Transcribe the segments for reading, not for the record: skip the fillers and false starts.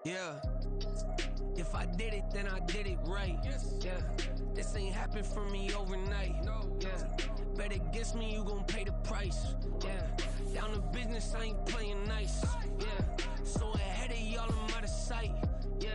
Yeah. If I did it, then I did it right. Yeah. This ain't happened for me overnight. Yeah. Bet against me, you gon' pay the price. Yeah. Down to business, I ain't playing nice. Yeah. So ahead of y'all, I'm out of sight. Yeah.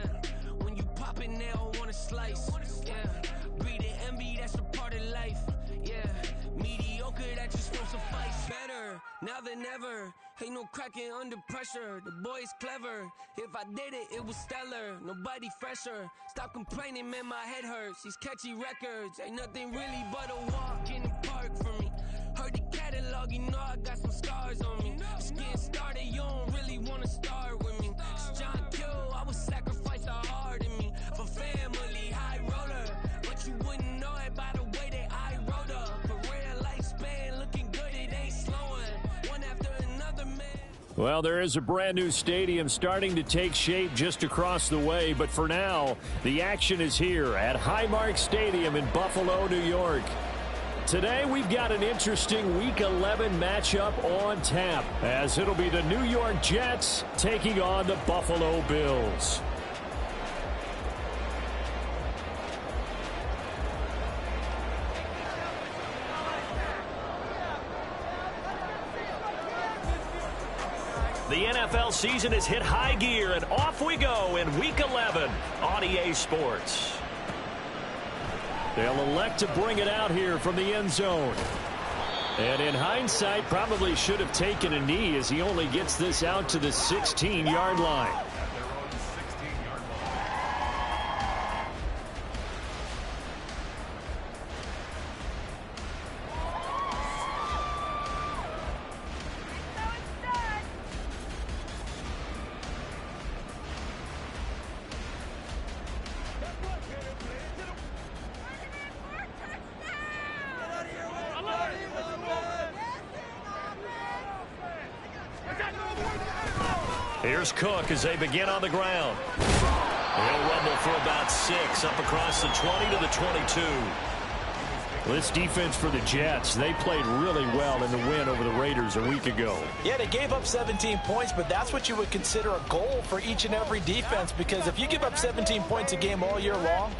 When you pop it, they don't wanna slice. Yeah. Breed and envy, that's a part of life. Yeah. Mediocre, that just won't suffice. Better now than ever. Ain't no cracking under pressure. The boy's clever. If I did it, it was stellar. Nobody fresher. Stop complaining, man, my head hurts. These catchy records ain't nothing really but a walk in the park for me. Heard the catalog, you know I got some scars on me. Just getting started, you don't really wanna start with me. It's John Kill, I would sacrifice a heart in me for family, high roller. But you wouldn't know it by the way that I wrote up. Career lifespan looking good, it ain't slowing. One after another, man. Well, there is a brand new stadium starting to take shape just across the way, but for now, the action is here at Highmark Stadium in Buffalo, New York. Today, we've got an interesting Week 11 matchup on tap, as it'll be the New York Jets taking on the Buffalo Bills. The NFL season has hit high gear, and off we go in Week 11 on EA Sports. They'll elect to bring it out here from the end zone. And in hindsight, probably should have taken a knee as he only gets this out to the 16-yard line. Here's Cook as they begin on the ground. He'll rumble for about 6 up across the 20 to the 22. This defense for the Jets, they played really well in the win over the Raiders a week ago. Yeah, they gave up 17 points, but that's what you would consider a goal for each and every defense, because if you give up 17 points a game all year long,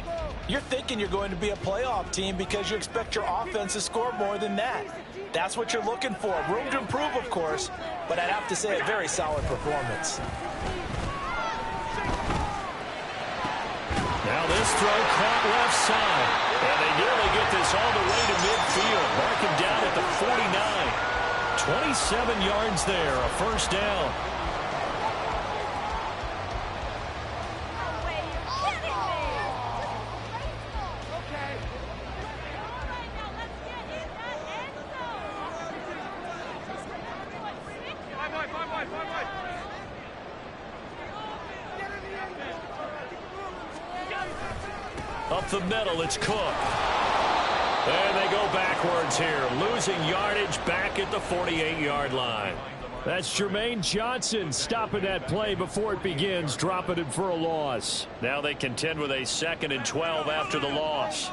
you're thinking you're going to be a playoff team because you expect your offense to score more than that. That's what you're looking for. Room to improve, of course, but I'd have to say a very solid performance. Now this throw caught left side, and they nearly get this all the way to midfield. Mark him down at the 49. 27 yards there, a first down. Up the middle, it's Cook. And they go backwards here, losing yardage back at the 48-yard line. That's Jermaine Johnson stopping that play before it begins, dropping it for a loss. Now they contend with a 2nd and 12 after the loss.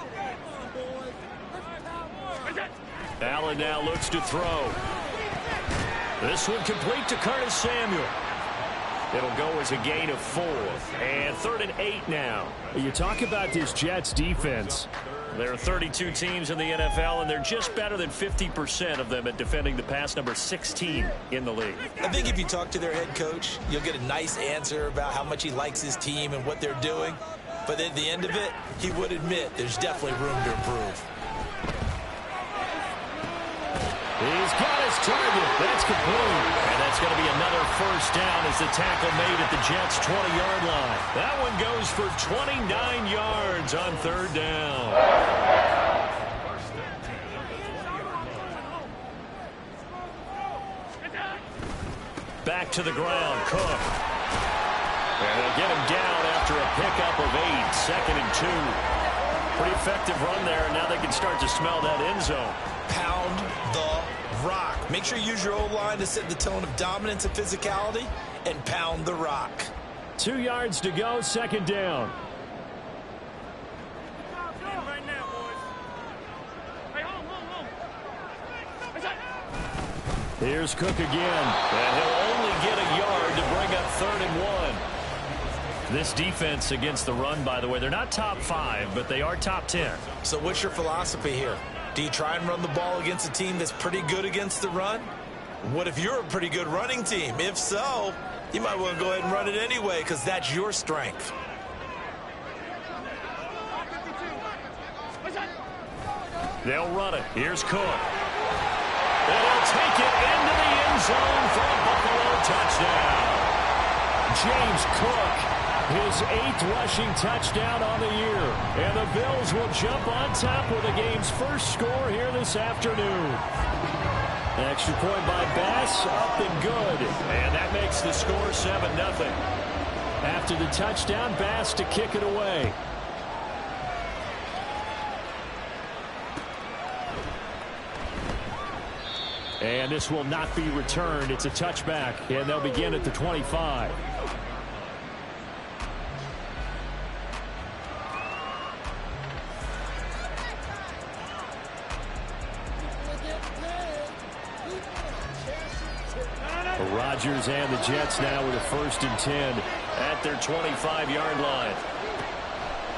Allen now looks to throw. This one complete to Curtis Samuel. It'll go as a gain of 4. And 3rd and 8 now. You talk about this Jets defense. There are 32 teams in the NFL, and they're just better than 50% of them at defending the pass, number 16 in the league. I think if you talk to their head coach, you'll get a nice answer about how much he likes his team and what they're doing. But at the end of it, he would admit there's definitely room to improve. He's got his target. That's complete. And that's going to be another first down as the tackle made at the Jets' 20-yard line. That one goes for 29 yards on 3rd down. Back to the ground, Cook. And they'll get him down after a pickup of 8, 2nd and 2. Pretty effective run there, and now they can start to smell that end zone. Pound the rock. Make sure you use your O-line to set the tone of dominance and physicality, and pound the rock. 2 yards to go, 2nd down. Right now, boys. Hey, hold Here's Cook again. And he'll only get a yard to bring up 3rd and 1. This defense against the run, by the way, they're not top 5, but they are top 10. So what's your philosophy here? Do you try and run the ball against a team that's pretty good against the run? What if you're a pretty good running team? If so, you might want to go ahead and run it anyway because that's your strength. They'll run it. Here's Cook. And he'll take it into the end zone for a Buffalo touchdown. James Cook, his 8th rushing touchdown on the year. And the Bills will jump on top with the game's first score here this afternoon. An extra point by Bass, up and good. And that makes the score 7-0. After the touchdown, Bass to kick it away. And this will not be returned. It's a touchback, and they'll begin at the 25. Rodgers and the Jets now with a 1st and 10 at their 25-yard line.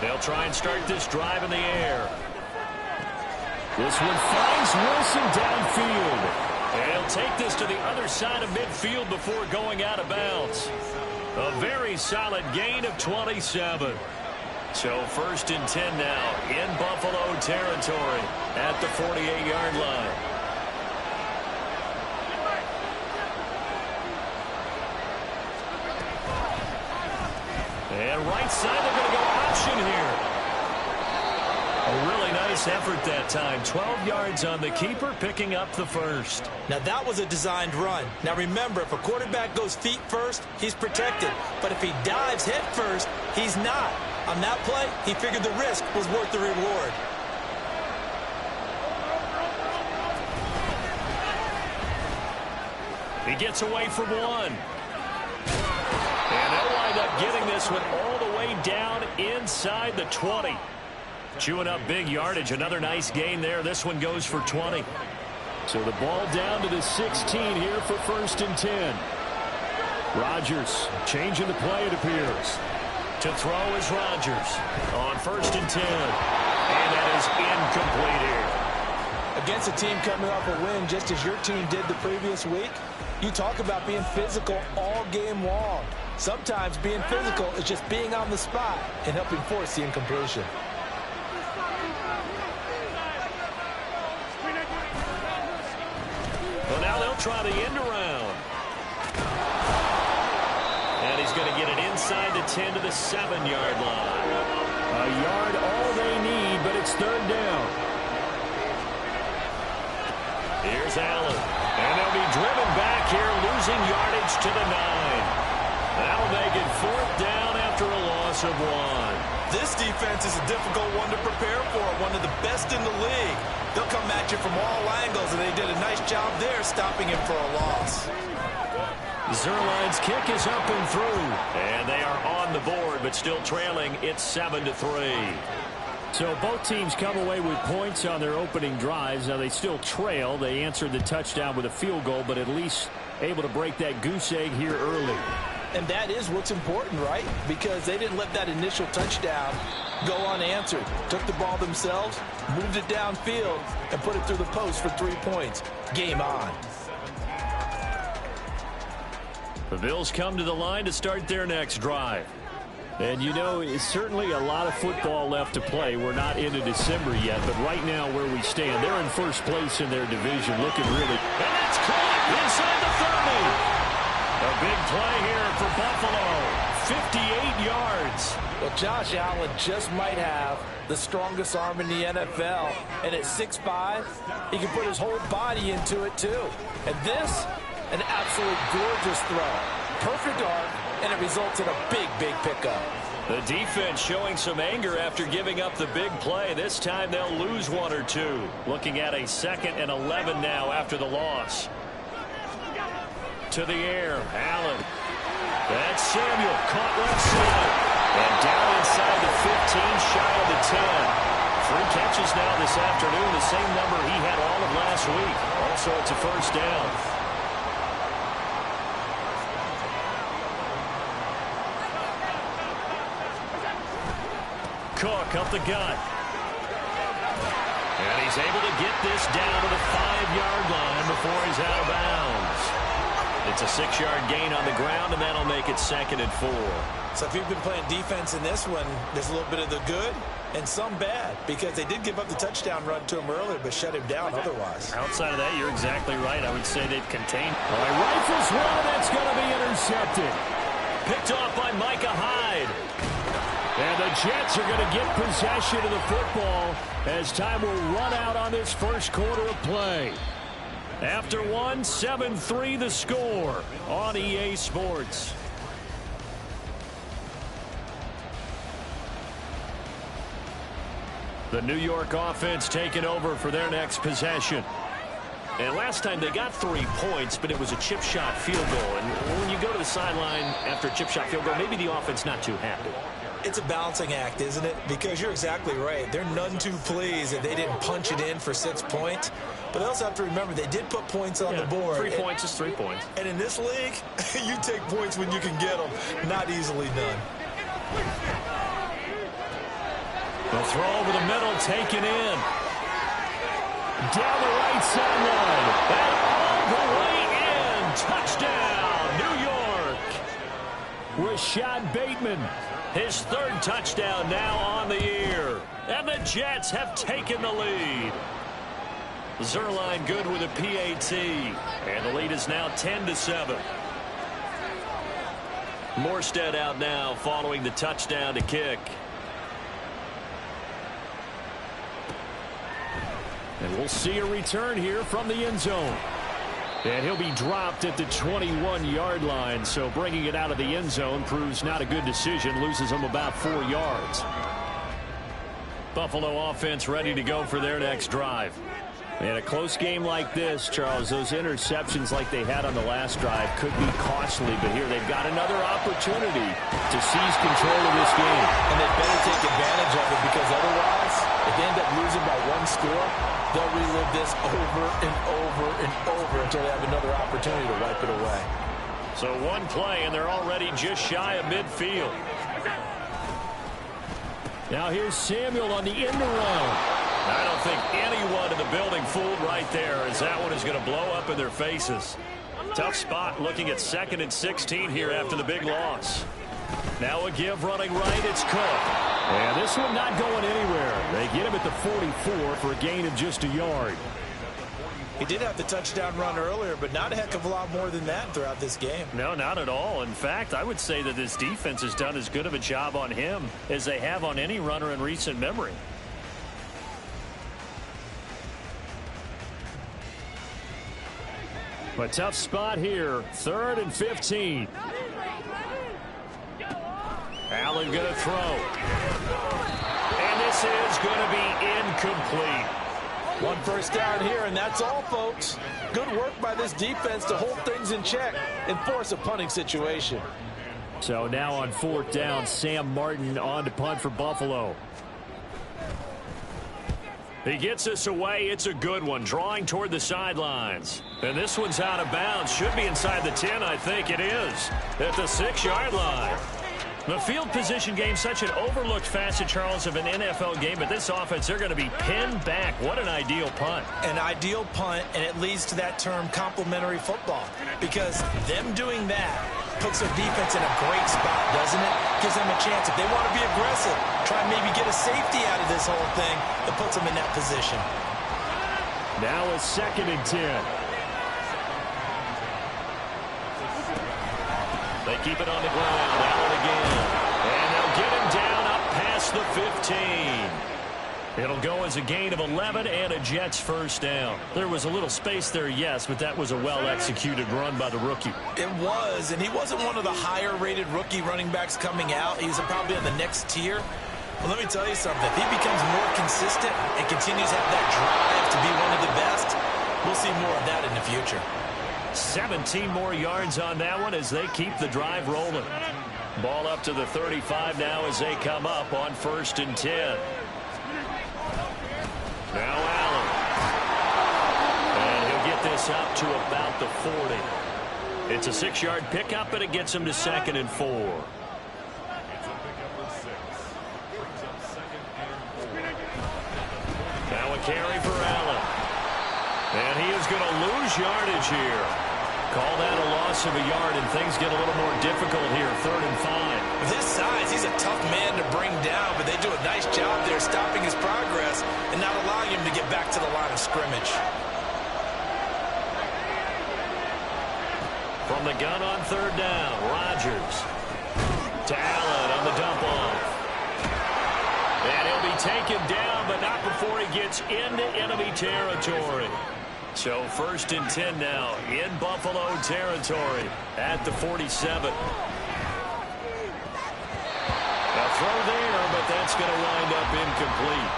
They'll try and start this drive in the air. This one finds Wilson downfield. And he'll take this to the other side of midfield before going out of bounds. A very solid gain of 27. So 1st and 10 now in Buffalo territory at the 48-yard line. And right side, they're going to go option here. A really nice effort that time. 12 yards on the keeper, picking up the 1st. Now, that was a designed run. Now, remember, if a quarterback goes feet first, he's protected. But if he dives head first, he's not. On that play, he figured the risk was worth the reward. He gets away from one. And they'll wind up getting this one all the way down inside the 20. Chewing up big yardage. Another nice gain there. This one goes for 20. So the ball down to the 16 here for 1st and 10. Rodgers changing the play, it appears. To throw is Rodgers on 1st and 10. And that is incomplete here. Against a team coming off a win just as your team did the previous week, you talk about being physical all game long. Sometimes being physical is just being on the spot and helping force the incompletion. Well, now they'll try the end around. And he's going to get it inside the 10 to the 7-yard line. A yard all they need, but it's 3rd down. Here's Allen. And they'll be driven back here, losing yardage to the 9. That'll make it 4th down after a loss of 1. This defense is a difficult one to prepare for, one of the best in the league. They'll come at you from all angles, and they did a nice job there stopping him for a loss. Zerline's kick is up and through. And they are on the board, but still trailing. It's 7-3. So both teams come away with points on their opening drives. Now they still trail. They answered the touchdown with a field goal, but at least able to break that goose egg here early. And that is what's important, right? Because they didn't let that initial touchdown go unanswered. Took the ball themselves, moved it downfield, and put it through the post for 3 points. Game on. The Bills come to the line to start their next drive. And, you know, it's certainly a lot of football left to play. We're not into December yet, but right now where we stand, they're in first place in their division, looking really. And that's caught inside the 30. A big play here for Buffalo. 58 yards. Well, Josh Allen just might have the strongest arm in the NFL. And at 6'5", he can put his whole body into it, too. And this, an absolute gorgeous throw. Perfect arm, and it results in a big, big pickup. The defense showing some anger after giving up the big play. This time they'll lose 1 or 2. Looking at a 2nd and 11 now after the loss. To the air, Allen. That's Samuel, caught left side. And down inside the 15, shy of the 10. 3 catches now this afternoon, the same number he had all of last week. Also, it's a 1st down. Cook up the gut. And he's able to get this down to the 5-yard line before he's out of bounds. It's a 6-yard gain on the ground, and that'll make it 2nd and 4. So if you've been playing defense in this one, there's a little bit of the good and some bad, because they did give up the touchdown run to him earlier, but shut him down otherwise. Outside of that, you're exactly right. I would say they've contained. All right, rifles one, and that's going to be intercepted. Picked off by Micah Hyde. And the Jets are going to get possession of the football as time will run out on this first quarter of play. After one, 7-3 the score on EA Sports. The New York offense taking over for their next possession. And last time they got 3 points, but it was a chip shot field goal. And when you go to the sideline after a chip shot field goal, maybe the offense not too happy. It's a balancing act, isn't it? Because you're exactly right. They're none too pleased that they didn't punch it in for 6 points. But they also have to remember they did put points on the board. 3 points is 3 points. And in this league, you take points when you can get them. Not easily done. The throw over the middle, taken in. Down the right sideline. And all the way in. Touchdown, New York. Rashad Bateman. His 3rd touchdown now on the year. And the Jets have taken the lead. Zerline good with a PAT. And the lead is now 10-7. Morstead out now following the touchdown to kick. And we'll see a return here from the end zone. And he'll be dropped at the 21-yard line. So bringing it out of the end zone proves not a good decision. Loses him about 4 yards. Buffalo offense ready to go for their next drive. In a close game like this, Charles, those interceptions like they had on the last drive could be costly. But here they've got another opportunity to seize control of this game. And they better take advantage of it, because otherwise, if they end up losing by 1 score, they'll relive this over and over and over until they have another opportunity to wipe it away. So 1 play, and they're already just shy of midfield. Now here's Samuel on the end around. I don't think anyone in the building fooled right there, as that one is going to blow up in their faces. Tough spot looking at 2nd and 16 here after the big loss. Now a give running right, it's Cook. And this one not going anywhere. They get him at the 44 for a gain of just a yard. He did have the touchdown run earlier, but not a heck of a lot more than that throughout this game. No, not at all. In fact, I would say that this defense has done as good of a job on him as they have on any runner in recent memory. A tough spot here. 3rd and 15. Allen going to throw. And this is going to be incomplete. 1 first down here, and that's all, folks. Good work by this defense to hold things in check and force a punting situation. So now on 4th down, Sam Martin on to punt for Buffalo. He gets us away. It's a good one, drawing toward the sidelines. And this one's out of bounds. Should be inside the 10, I think it is. At the 6-yard line. The field position game, such an overlooked facet, Charles, of an NFL game. But this offense, they're going to be pinned back. What an ideal punt. An ideal punt, and it leads to that term complementary football. Because them doing that puts their defense in a great spot, doesn't it? Gives them a chance. If they want to be aggressive, try and maybe get a safety out of this whole thing, that puts them in that position. Now a 2nd and 10. They keep it on the ground. Allen again. And they'll get him down up past the 15. It'll go as a gain of 11 and a Jets first down. There was a little space there, yes, but that was a well-executed run by the rookie. It was, and he wasn't one of the higher-rated rookie running backs coming out. He's probably in the next tier. Well, let me tell you something. If he becomes more consistent and continues to have that drive to be one of the best, we'll see more of that in the future. 17 more yards on that one as they keep the drive rolling. Ball up to the 35 now as they come up on 1st and 10. Now Allen. And he'll get this up to about the 40. It's a 6-yard pickup, and it gets him to 2nd and 4. carry for Allen. And he is going to lose yardage here. Call that a loss of a yard, and things get a little more difficult here, 3rd and 5. With his size, he's a tough man to bring down, but they do a nice job there stopping his progress and not allowing him to get back to the line of scrimmage. From the gun on 3rd down, Rodgers. To Allen on the dump off. And he'll be taken down, but not before he gets into enemy territory. So 1st and 10 now in Buffalo territory at the 47. Now throw there, but that's going to wind up incomplete.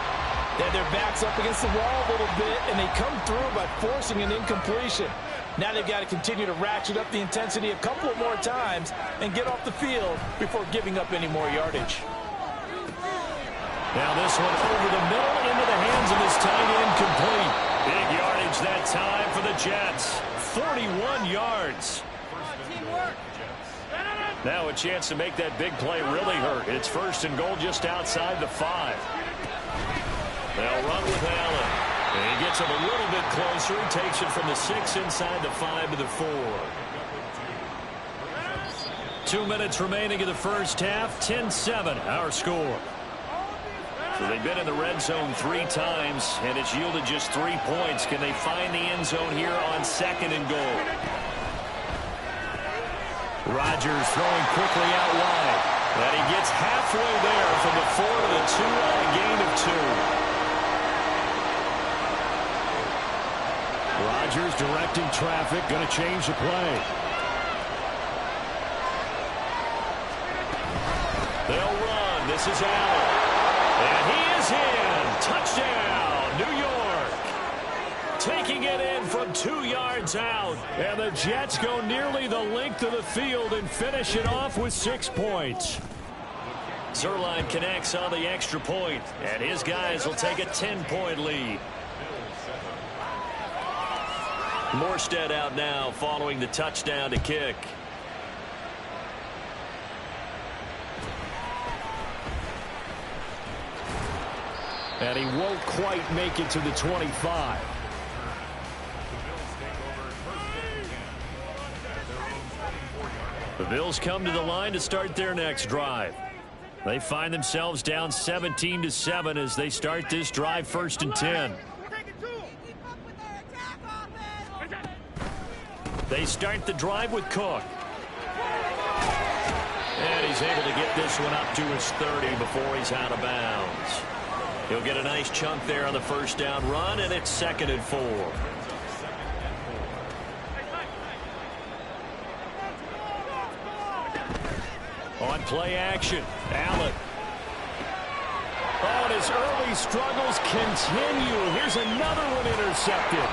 Yeah, their back's up against the wall a little bit, and they come through by forcing an incompletion. Now they've got to continue to ratchet up the intensity a couple of more times and get off the field before giving up any more yardage. Now this one over the middle into the hands of this tight end complete. Big yardage that time for the Jets. 41 yards. Now a chance to make that big play really hurt. It's 1st and goal just outside the 5. They'll run with Allen. And he gets him a little bit closer. He takes it from the 6 inside the 5 to the 4. 2 minutes remaining in the first half. 10-7 our score. So they've been in the red zone 3 times, and it's yielded just 3 points. Can they find the end zone here on 2nd and goal? Rodgers throwing quickly out wide. And he gets halfway there from the 4 to the 2 on a gain of 2. Rodgers directing traffic, going to change the play. They'll run. This is Allen. And he is in. Touchdown, New York. Taking it in from 2 yards out. And the Jets go nearly the length of the field and finish it off with 6 points. Zerline connects on the extra point, and his guys will take a 10-point lead. Morstead out now following the touchdown to kick. And he won't quite make it to the 25. The Bills come to the line to start their next drive. They find themselves down 17-7 as they start this drive 1st and 10. They start the drive with Cook. And he's able to get this one up to his 30 before he's out of bounds. He'll get a nice chunk there on the 1st down run, and it's 2nd and 4. On play action, Allen. Oh, and his early struggles continue. Here's another one intercepted.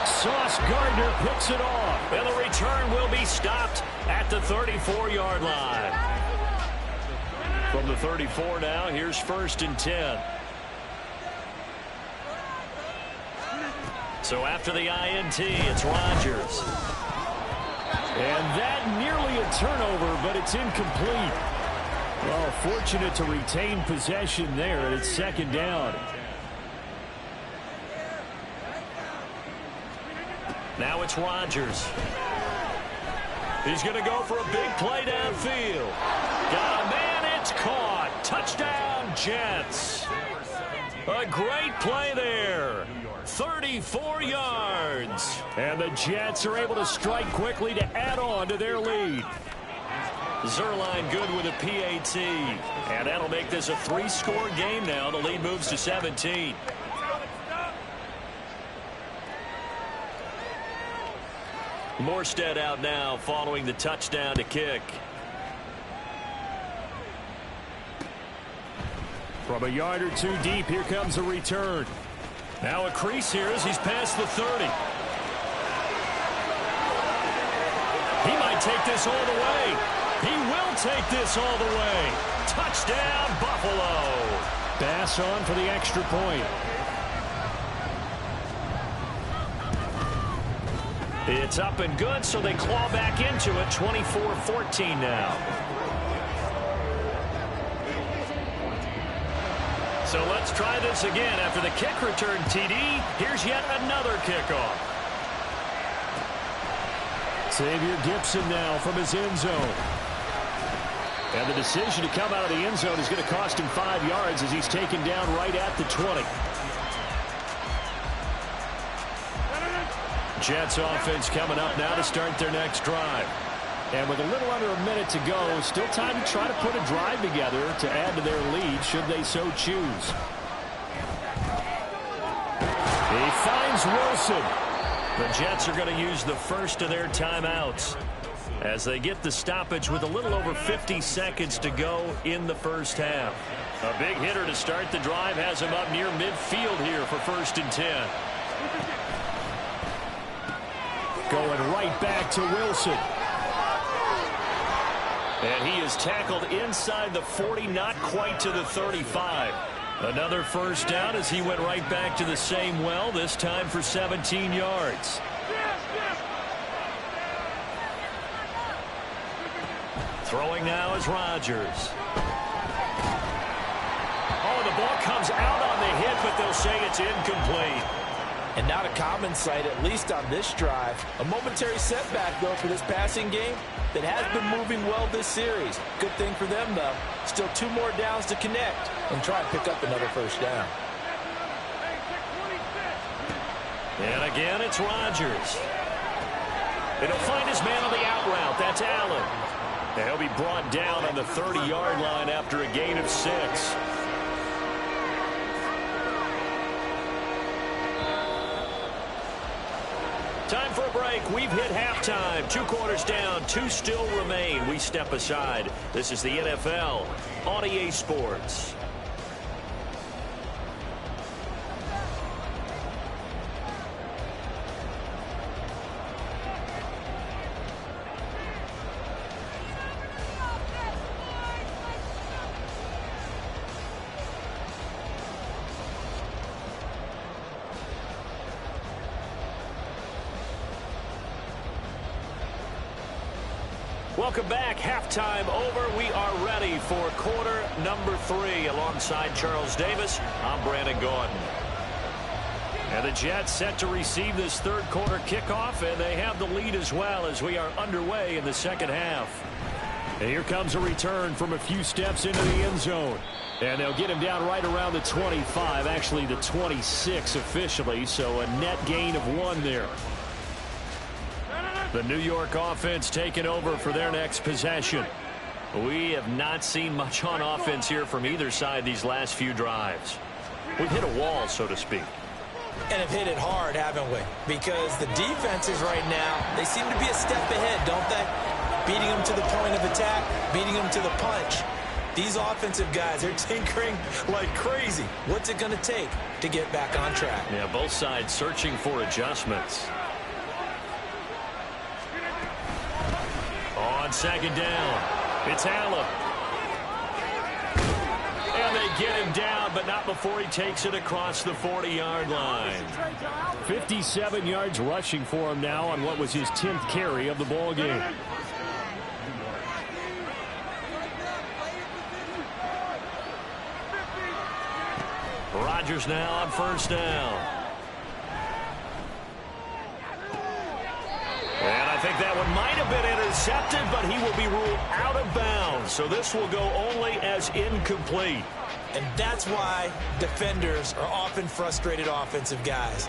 Sauce Gardner picks it off, and the return will be stopped at the 34-yard line. From the 34 now, here's 1st and 10. So after the INT, it's Rodgers. And that nearly a turnover, but it's incomplete. Well, fortunate to retain possession there, and it's 2nd down. Now it's Rodgers. He's going to go for a big play downfield. Got a man, it's caught. Touchdown, Jets. A great play there. 34 yards. And the Jets are able to strike quickly to add on to their lead. Zerline good with a PAT. And that'll make this a 3-score game now. The lead moves to 17. Morstead out now following the touchdown to kick. From a yard or 2 deep, here comes a return. Now a crease here as he's past the 30. He might take this all the way. He will take this all the way. Touchdown, Buffalo. Bass on for the extra point. It's up and good, so they claw back into it. 24-14 now. So let's Let's try this again. After the kick return TD, here's yet another kickoff. Xavier Gibson now from his end zone. And the decision to come out of the end zone is going to cost him 5 yards as he's taken down right at the 20. Jets offense coming up now to start their next drive. And with a little under a minute to go, still time to try to put a drive together to add to their lead should they so choose. He finds Wilson. The Jets are going to use the first of their timeouts as they get the stoppage with a little over 50 seconds to go in the first half. A big hitter to start the drive has him up near midfield here for 1st and 10. Going right back to Wilson. And he is tackled inside the 40, not quite to the 35. Another first down as he went right back to the same well, this time for 17 yards. Throwing now is Rodgers. Oh, the ball comes out on the hit, but they'll say it's incomplete. And not a common sight, at least on this drive. A momentary setback, though, for this passing game that has been moving well this series. Good thing for them, though. Still 2 more downs to connect and try and pick up another first down. And again, it's Rodgers. It'll find his man on the out route. That's Allen. And he'll be brought down on the 30-yard line after a gain of 6. Time for a break. We've hit halftime. 2 quarters down. 2 still remain. We step aside. This is the NFL on EA Sports. Welcome back. Halftime over. We are ready for quarter number 3. Alongside Charles Davis, I'm Brandon Gordon. And the Jets set to receive this 3rd quarter kickoff, and they have the lead as well as we are underway in the second half. And here comes a return from a few steps into the end zone. And they'll get him down right around the 25, actually the 26 officially, so a net gain of 1 there. The New York offense taking over for their next possession. We have not seen much on offense here from either side these last few drives. We've hit a wall, so to speak. And have hit it hard, haven't we? Because the defenses right now, they seem to be a step ahead, don't they? Beating them to the point of attack, beating them to the punch. These offensive guys, they're tinkering like crazy. What's it going to take to get back on track? Yeah, both sides searching for adjustments. On 2nd down, it's Allen. And they get him down, but not before he takes it across the 40-yard line. 57 yards rushing for him now on what was his 10th carry of the ball game. Rodgers now on 1st down. And I think that one might have been intercepted, but he will be ruled out of bounds. So this will go only as incomplete. And that's why defenders are often frustrated offensive guys.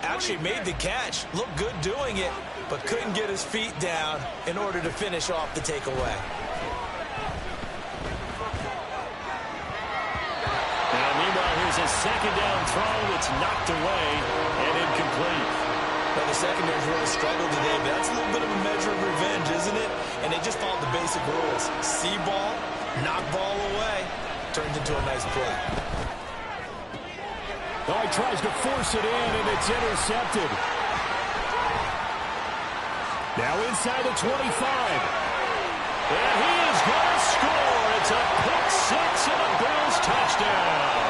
Actually made the catch, looked good doing it, but couldn't get his feet down in order to finish off the takeaway. Now, meanwhile, here's a 2nd down throw that's knocked away and incomplete. Well, the secondary's really struggled today, but that's a little bit of a measure of revenge, isn't it? And they just followed the basic rules. See ball, knock ball away, turns into a nice play. Oh, he tries to force it in, and it's intercepted. Now inside the 25. And he is going to score. It's a pick 6 and a Bills touchdown.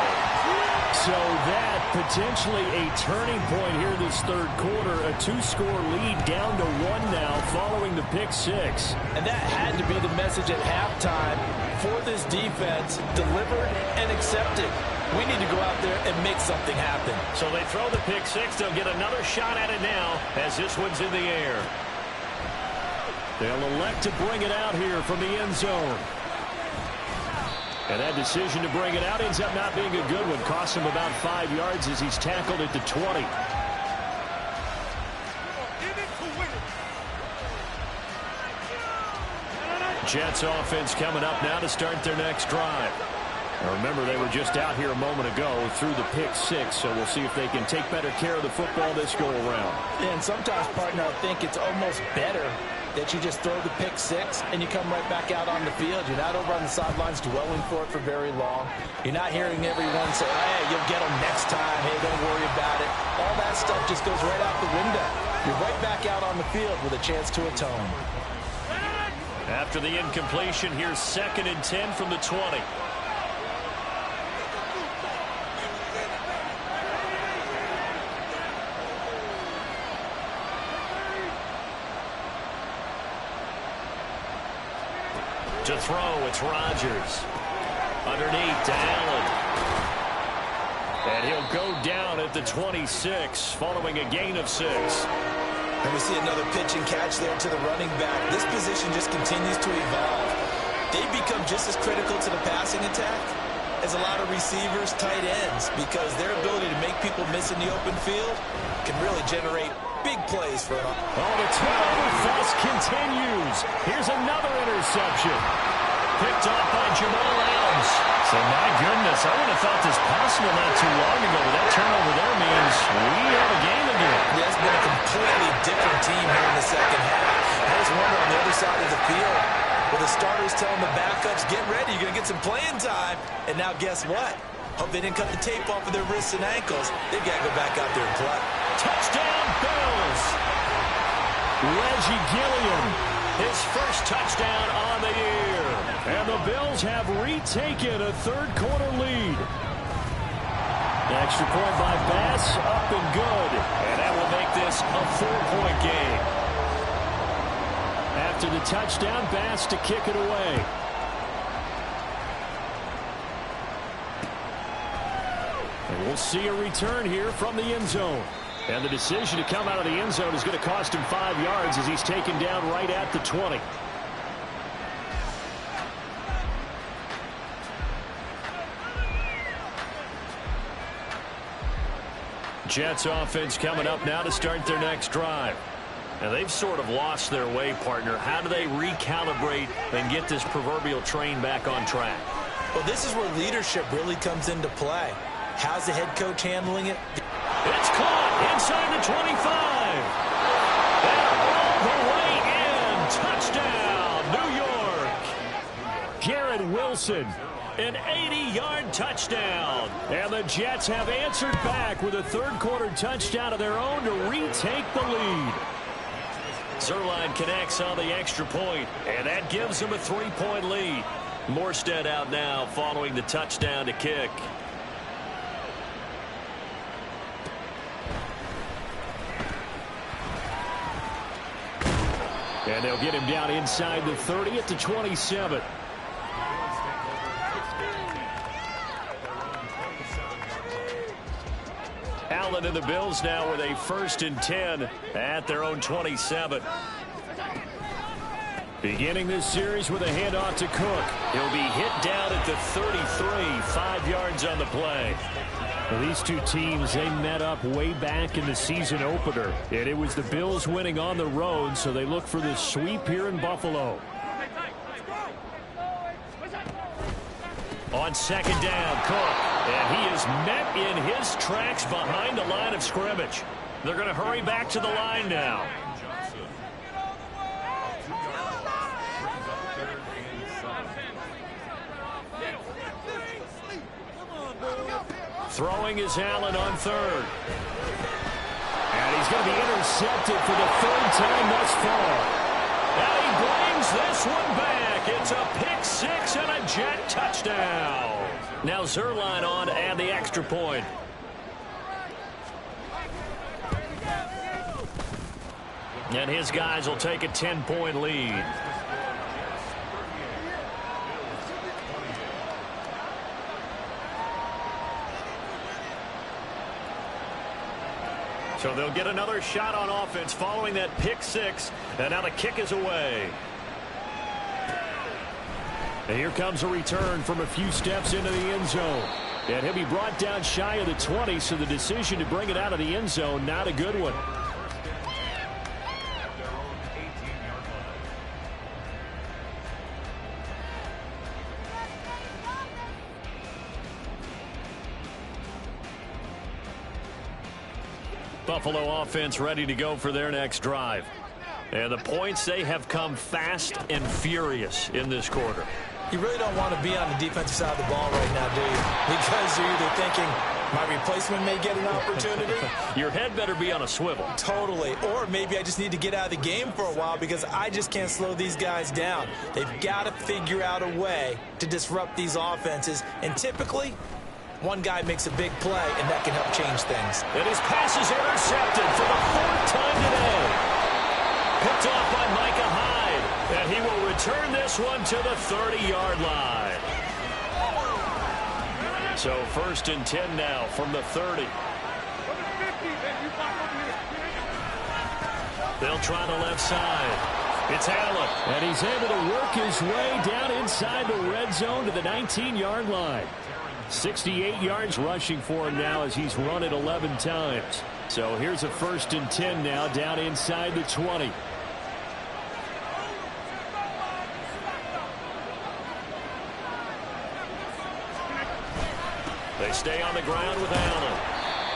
So that potentially a turning point here this 3rd quarter. A 2-score lead down to 1 now following the pick 6. And that had to be the message at halftime for this defense, delivered and accepted. We need to go out there and make something happen. So they throw the pick six. They'll get another shot at it now as this one's in the air. They'll elect to bring it out here from the end zone. And that decision to bring it out ends up not being a good one. Costs him about 5 yards as he's tackled at the 20. Jets offense coming up now to start their next drive. Now remember, they were just out here a moment ago through the pick six, so we'll see if they can take better care of the football this go around. And sometimes, partner, I think it's almost better that you just throw the pick six and you come right back out on the field. You're not over on the sidelines dwelling for it for very long. You're not hearing everyone say, hey, you'll get them next time. Hey, don't worry about it. All that stuff just goes right out the window. You're right back out on the field with a chance to atone. After the incompletion, here's 2nd and 10 from the 20. To throw, it's Rodgers. Underneath to Allen. And he'll go down at the 26, following a gain of 6. And we see another pitch and catch there to the running back. This position just continues to evolve. They become just as critical to the passing attack as a lot of receivers, tight ends, because their ability to make people miss in the open field can really generate big plays for them. Oh, the turnover fuss continues. Here's another interception. Picked off by Jamal Adams. So, my goodness, I would have thought this possible not too long ago, but that turnover there means we have a game again. Yeah, it's been a completely different team here in the second half. I just wonder on the other side of the field, where the starters telling the backups, get ready, you're going to get some playing time. And now guess what? Hope they didn't cut the tape off of their wrists and ankles. They've got to go back out there and play. Touchdown, Bills. Reggie Gilliam, his first touchdown on the year. And the Bills have retaken a third-quarter lead. Extra point by Bass, up and good. And that will make this a 4-point game. After the touchdown, Bass to kick it away. And we'll see a return here from the end zone. And the decision to come out of the end zone is going to cost him 5 yards as he's taken down right at the 20. Jets offense coming up now to start their next drive. Now they've sort of lost their way, partner. How do they recalibrate and get this proverbial train back on track? Well, this is where leadership really comes into play. How's the head coach handling it? It's caught inside the 25. And all the way in. Touchdown, New York. Garrett Wilson, an 80-yard touchdown. And the Jets have answered back with a third-quarter touchdown of their own to retake the lead. Zerline connects on the extra point, and that gives them a 3-point lead. Morstead out now following the touchdown to kick. And they'll get him down inside the 30 at the 27. Allen and the Bills now with a 1st and 10 at their own 27. Beginning this series with a handoff to Cook. He'll be hit down at the 33, 5 yards on the play. Well, these two teams, they met up way back in the season opener. And it was the Bills winning on the road, so they look for the sweep here in Buffalo. On 2nd down, Cook. And he is met in his tracks behind the line of scrimmage. They're going to hurry back to the line now. Throwing is Allen on 3rd. And he's going to be intercepted for the 3rd time thus far. And he brings this one back. It's a pick 6 and a Jet touchdown. Now Zerline on and the extra point. And his guys will take a 10-point lead. So they'll get another shot on offense following that pick six. And now the kick is away. And here comes a return from a few steps into the end zone. And he'll be brought down shy of the 20, so the decision to bring it out of the end zone, not a good one. Buffalo offense ready to go for their next drive. And the points, they have come fast and furious in this quarter. You really don't want to be on the defensive side of the ball right now, do you? Because you're either thinking, my replacement may get an opportunity. Your head better be on a swivel. Totally. Or maybe I just need to get out of the game for a while because I just can't slow these guys down. They've got to figure out a way to disrupt these offenses. And typically, one guy makes a big play, and that can help change things. And his pass is intercepted for the fourth time today. Picked off by Micah Hyde. And he will return this one to the 30-yard line. So 1st and 10 now from the 30. They'll try the left side. It's Allen. And he's able to work his way down inside the red zone to the 19-yard line. 68 yards rushing for him now as he's run it 11 times. So here's a 1st and 10 now down inside the 20. They stay on the ground with Allen.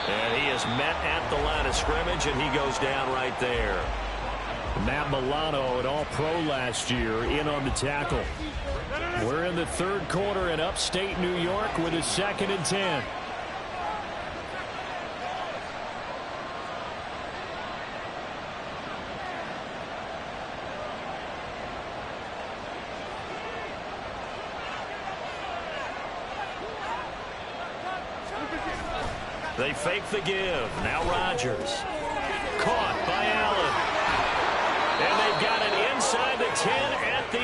And he is met at the line of scrimmage, and he goes down right there. Matt Milano, an All-Pro last year, in on the tackle. We're in the third quarter in upstate New York with a 2nd and 10. They fake the give. Now Rodgers. Caught by Allen. And they've got it inside the 10 at the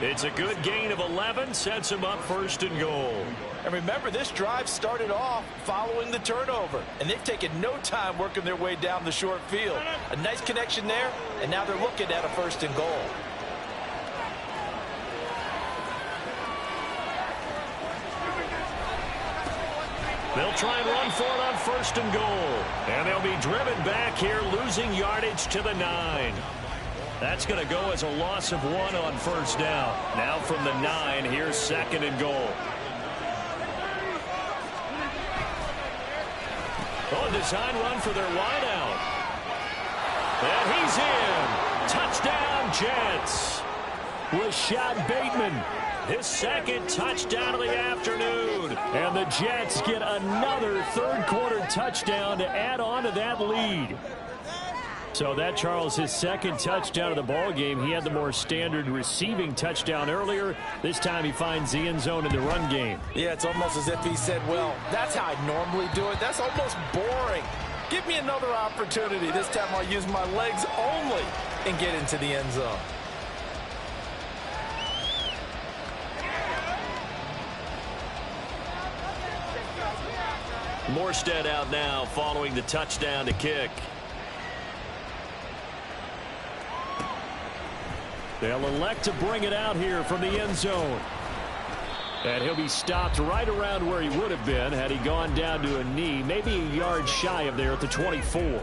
8. It's a good gain of 11. Sets them up 1st and goal. And remember, this drive started off following the turnover. And they've taken no time working their way down the short field. A nice connection there. And now they're looking at a 1st and goal. They'll try and run for it on 1st and goal. And they'll be driven back here, losing yardage to the 9. That's going to go as a loss of 1 on 1st down. Now from the 9, here's 2nd and goal. Oh, design run for their wideout. And he's in. Touchdown, Jets. Rashad Bateman. His 2nd touchdown of the afternoon. And the Jets get another third-quarter touchdown to add on to that lead. So that, Charles, his 2nd touchdown of the ball game. He had the more standard receiving touchdown earlier. This time he finds the end zone in the run game. Yeah, it's almost as if he said, well, that's how I normally do it. That's almost boring. Give me another opportunity. This time I'll use my legs only and get into the end zone. Morstead out now following the touchdown to kick. They'll elect to bring it out here from the end zone. And he'll be stopped right around where he would have been had he gone down to a knee, maybe a yard shy of there at the 24.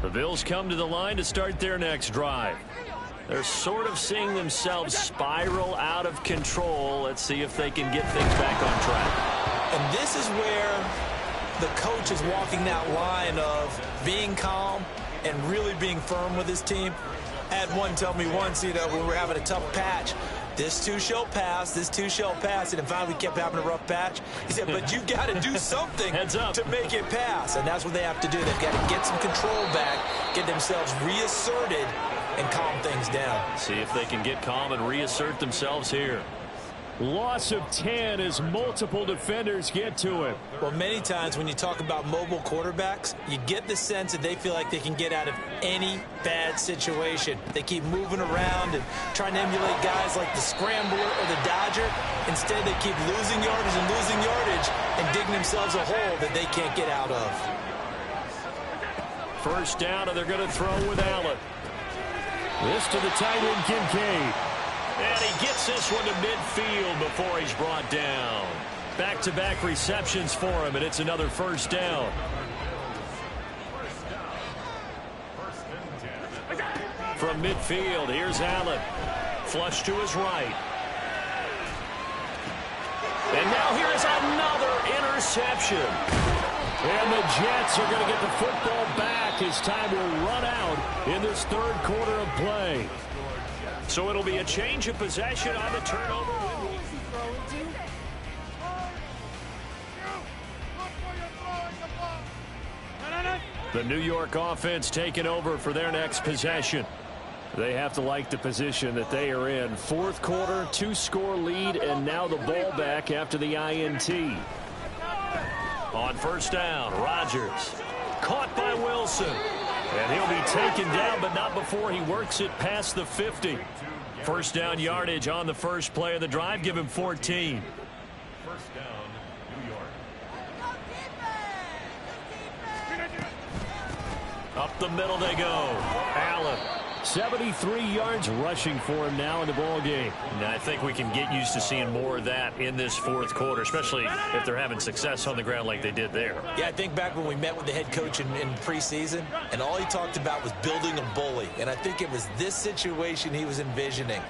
The Bills come to the line to start their next drive. They're sort of seeing themselves spiral out of control. Let's see if they can get things back on track. And this is where the coach is walking that line of being calm and really being firm with his team. I had one tell me once, when we were having a tough patch, this too shall pass, this too shall pass. And finally we kept having a rough patch. He said, but you got to do something to make it pass. And that's what they have to do. They've got to get some control back, get themselves reasserted, and calm things down. See if they can get calm and reassert themselves here. Loss of 10 as multiple defenders get to him. Well, many times when you talk about mobile quarterbacks, you get the sense that they feel like they can get out of any bad situation. They keep moving around and trying to emulate guys like the Scrambler or the Dodger. Instead, they keep losing yardage and losing yardage and digging themselves a hole that they can't get out of. First down, and they're going to throw with Allen. This to the tight end, Kincaid. And he gets this one to midfield before he's brought down. Back-to-back receptions for him, and it's another first down. From midfield, here's Allen. Flush to his right. And now here's another interception. And the Jets are going to get the football back as time will run out in this third quarter of play. So it'll be a change of possession on the turnover. The New York offense taking over for their next possession. They have to like the position that they are in. Fourth quarter, 2-score lead, and now the ball back after the INT. On first down, Rodgers. Caught by Wilson. And he'll be taken down, but not before he works it past the 50. First down yardage on the first play of the drive. Give him 14. First down, New York. Up the middle they go. Allen. 73 yards rushing for him now in the ball game. And I think we can get used to seeing more of that in this fourth quarter, especially if they're having success on the ground like they did there. Yeah, I think back when we met with the head coach in preseason, and all he talked about was building a bully. And I think it was this situation he was envisioning.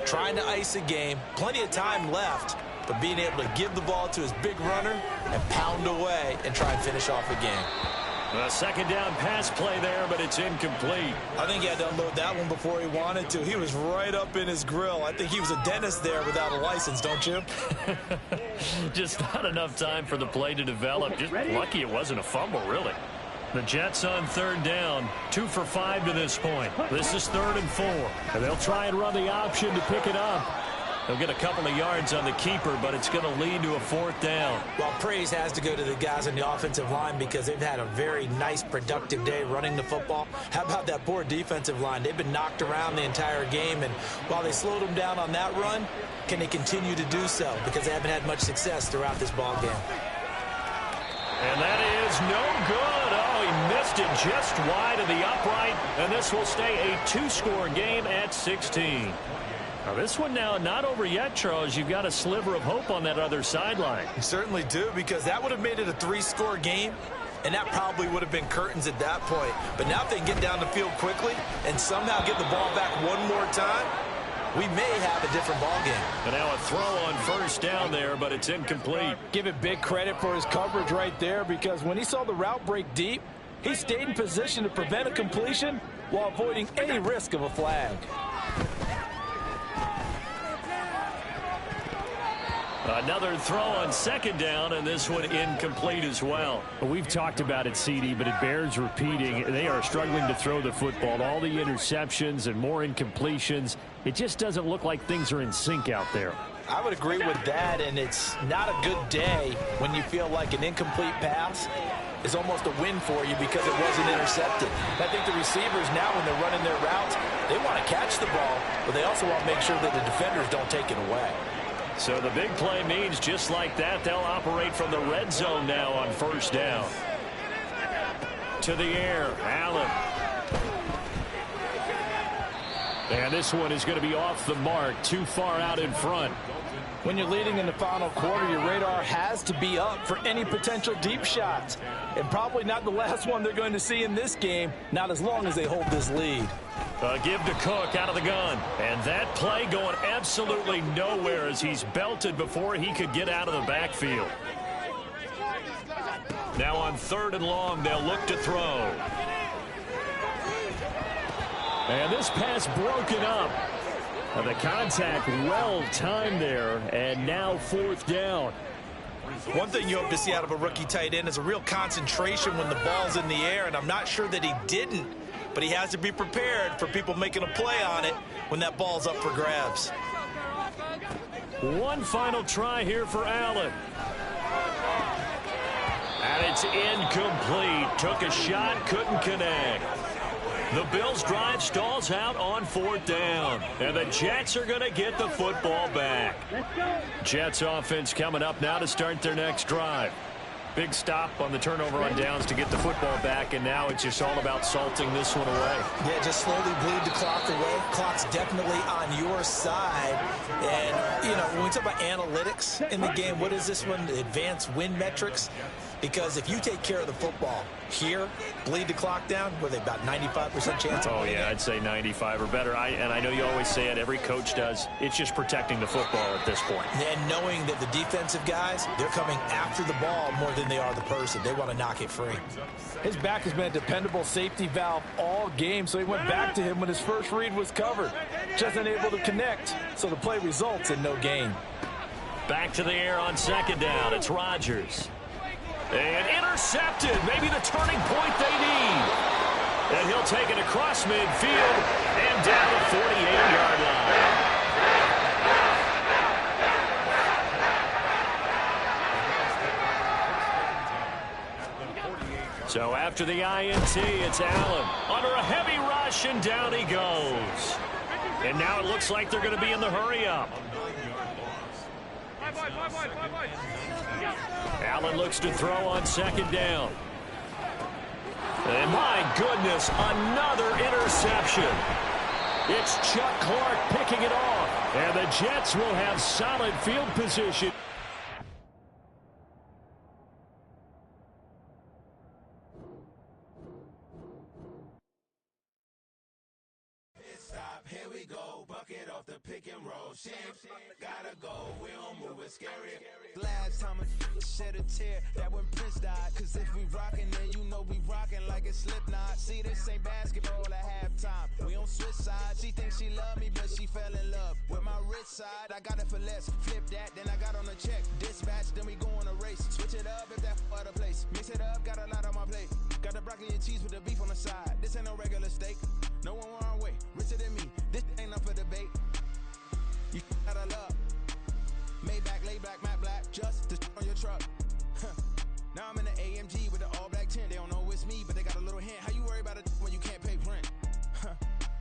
Trying to ice a game, plenty of time left, but being able to give the ball to his big runner and pound away and try and finish off a game. A second down pass play there, but it's incomplete. I think he had to unload that one before he wanted to. He was right up in his grill. I think he was a dentist there without a license, don't you? Just not enough time for the play to develop. Just lucky it wasn't a fumble, really. The Jets on third down, 2 for 5 to this point. This is 3rd and 4. And they'll try and run the option to pick it up. They'll get a couple of yards on the keeper, but it's going to lead to a 4th down. Well, praise has to go to the guys on the offensive line because they've had a very nice, productive day running the football. How about that poor defensive line? They've been knocked around the entire game, and while they slowed them down on that run, can they continue to do so? Because they haven't had much success throughout this ball game. And that is no good. Oh, he missed it just wide of the upright, and this will stay a 2-score game at 16. Now this one now not over yet, Charles. You've got a sliver of hope on that other sideline. You certainly do, because that would have made it a 3-score game, and that probably would have been curtains at that point. But now if they can get down the field quickly and somehow get the ball back one more time, we may have a different ball game. And now a throw on first down there, but it's incomplete. Give it big credit for his coverage right there, because when he saw the route break deep, he stayed in position to prevent a completion while avoiding any risk of a flag. Another throw on second down, and this one incomplete as well. We've talked about it, CD, but it bears repeating. They are struggling to throw the football. All the interceptions and more incompletions. It just doesn't look like things are in sync out there. I would agree with that, and it's not a good day when you feel like an incomplete pass is almost a win for you because it wasn't intercepted. I think the receivers now, when they're running their routes, they want to catch the ball, but they also want to make sure that the defenders don't take it away. So the big play means just like that, they'll operate from the red zone now on first down. To the air, Allen. And this one is going to be off the mark, too far out in front. When you're leading in the final quarter, your radar has to be up for any potential deep shots. And probably not the last one they're going to see in this game, not as long as they hold this lead. Give to Cook out of the gun. And that play going absolutely nowhere as he's belted before he could get out of the backfield. Now on 3rd and long, they'll look to throw. And this pass broken up. And the contact well timed there, and now 4th down. One thing you hope to see out of a rookie tight end is a real concentration when the ball's in the air, and I'm not sure that he didn't, but he has to be prepared for people making a play on it when that ball's up for grabs. One final try here for Allen. And it's incomplete. Took a shot, couldn't connect. The Bills' drive stalls out on 4th down. And the Jets are going to get the football back. Jets offense coming up now to start their next drive. Big stop on the turnover on downs to get the football back, and now it's just all about salting this one away. Yeah, just slowly bleed the clock away. Clock's definitely on your side. And, you know, when we talk about analytics in the game, what is this one? Advanced win metrics? Because if you take care of the football here, bleed the clock down, with about 95% chance of winning. Yeah, I'd say 95 or better. And I know you always say it, every coach does. It's just protecting the football at this point. And knowing that the defensive guys, they're coming after the ball more than they are the person. They want to knock it free. His back has been a dependable safety valve all game, so he went back to him when his first read was covered. Just unable to connect, so the play results in no gain. Back to the air on 2nd down. It's Rodgers. And intercepted. Maybe the turning point they need. And he'll take it across midfield and down the 48-yard line. So after the INT, it's Allen. Under a heavy rush, and down he goes. And now it looks like they're going to be in the hurry-up. Allen looks to throw on 2nd down. And my goodness, another interception. It's Chuck Clark picking it off. And the Jets will have solid field position. Here we go, bucket off the pick and roll. Shit, gotta go, we don't move it, scary. Last time I shed a tear, that when Prince died. Cause if we rockin', then you know we rockin' like a Slipknot. See, this ain't basketball at halftime. We on switch sides. She thinks she love me, but she fell in love with my rich side. I got it for less. Flip that, then I got on a check. Dispatch, then we go on a race. Switch it up if that other place. Mix it up, got a lot on my plate. Got the broccoli and cheese with the beef on the side. This ain't no regular steak. No one wrong way, richer than me. This ain't up for debate. You got a love. Maybach, lay back, matte black, just to on your truck. Now I'm in the AMG with the all black tint. They don't know it's me, but they got a little hint. How you worry about it when you can't pay rent?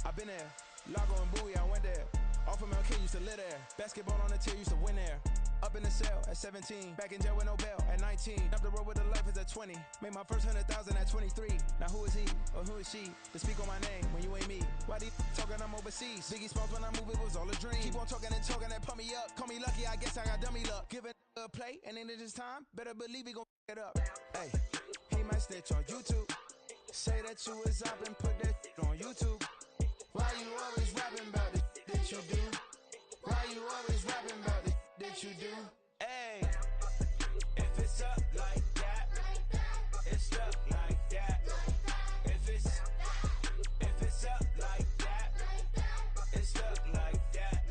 I've been there. Lago and Bowie, I went there. Off of MLK, used to live there. Basketball on the tier, used to win there. Up in the cell at 17. Back in jail with no bail at 19. Up the road with the life is at 20. Made my first 100,000 at 23. Now who is he or who is she to speak on my name when you ain't me? Why they talking I'm overseas? Biggie Smalls when I move, it was all a dream. Keep on talking and pump me up. Call me lucky, I guess I got dummy luck. Give it a play and then it's time. Better believe he gon' it up. Hey, he might snitch on YouTube. Say that you was up and put that on YouTube. Why you always rapping about it that you do? Why you always rapping about it that you do? Hey, if it's up like that, it's stuck like that. If it's up like that, it's stuck like that.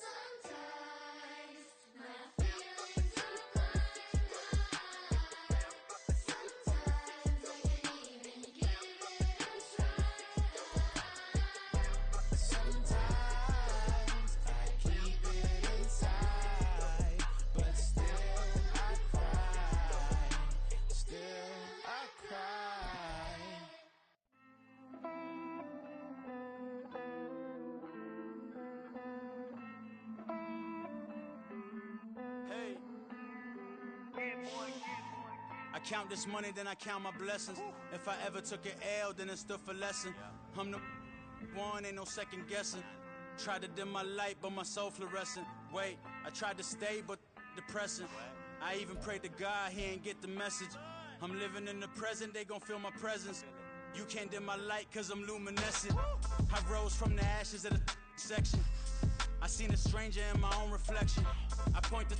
Sometimes my feelings are blind. Sometimes I can't even give it a try. Sometimes I keep it inside, but still I cry. Still I cry. Hey. I count this money, then I count my blessings. If I ever took an L, then it stood for lesson. I'm the one, ain't no second guessing. Tried to dim my light, but my soul fluorescent. Wait, I tried to stay, but depressing. I even prayed to God, he ain't get the message. I'm living in the present, they gon' feel my presence. You can't dim my light, cause I'm luminescent. I rose from the ashes of the section. I seen a stranger in my own reflection. I point the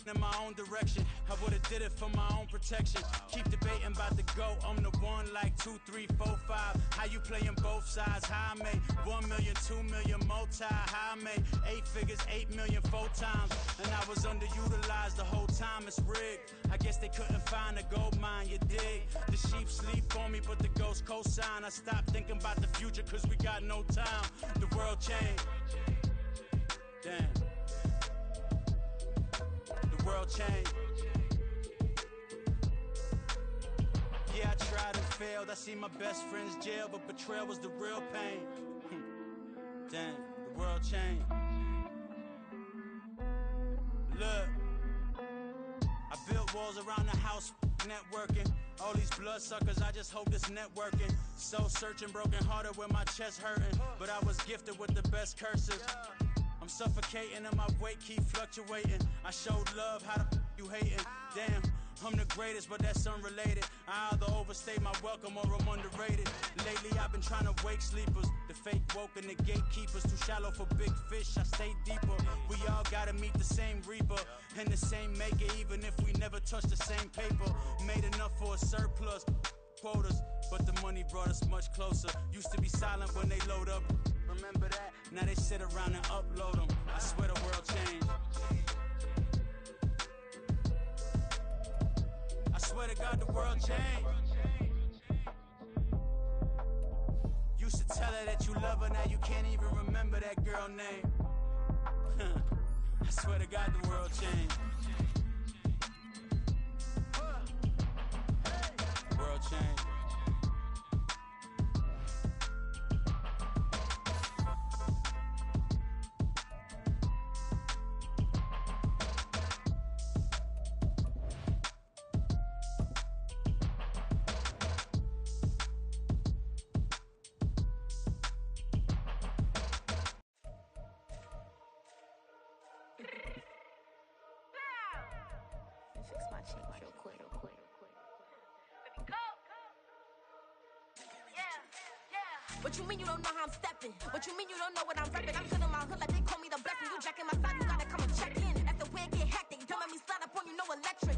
in my own direction. I would've did it for my own protection. Keep debating about the GOAT. I'm the one like 2, 3, 4, 5. How you playing both sides? How I made 1 million, 2 million, multi. How I made 8 figures, 8 million, 4 times. And I was underutilized the whole time. It's rigged. I guess they couldn't find a gold mine, you dig? The sheep sleep on me, but the ghost cosign. I stopped thinking about the future, cause we got no time. The world changed. Damn. The world changed. Yeah, I tried and failed. world. I see my best friends jail, but betrayal was the real pain. Damn, the world changed. Look, I built walls around the house, networking. All these bloodsuckers, I just hope this networking. Soul searching, broken hearted with my chest hurting. But I was gifted with the best curses. I'm suffocating and my weight keep fluctuating. I showed love, how the you hating? Damn, I'm the greatest, but that's unrelated. I either overstay my welcome or I'm underrated. Lately I've been trying to wake sleepers. The fake woke and the gatekeepers. Too shallow for big fish, I stay deeper. We all gotta meet the same reaper and the same maker, even if we never touch the same paper. Made enough for a surplus quotas, but the money brought us much closer. Used to be silent when they load up. Remember that? Now they sit around and upload them. I swear the world changed. I swear to God the world changed. Used to tell her that you love her, now you can't even remember that girl name. I swear to God the world changed. The world changed. Fix my change real quick. What you mean you don't know how I'm stepping? What you mean you don't know what I'm repping? I'm feeling my hood like they call me the blessing. You jacking my side, you gotta come and check in. That's the way it get hectic. Don't let me slide up on you, no electric.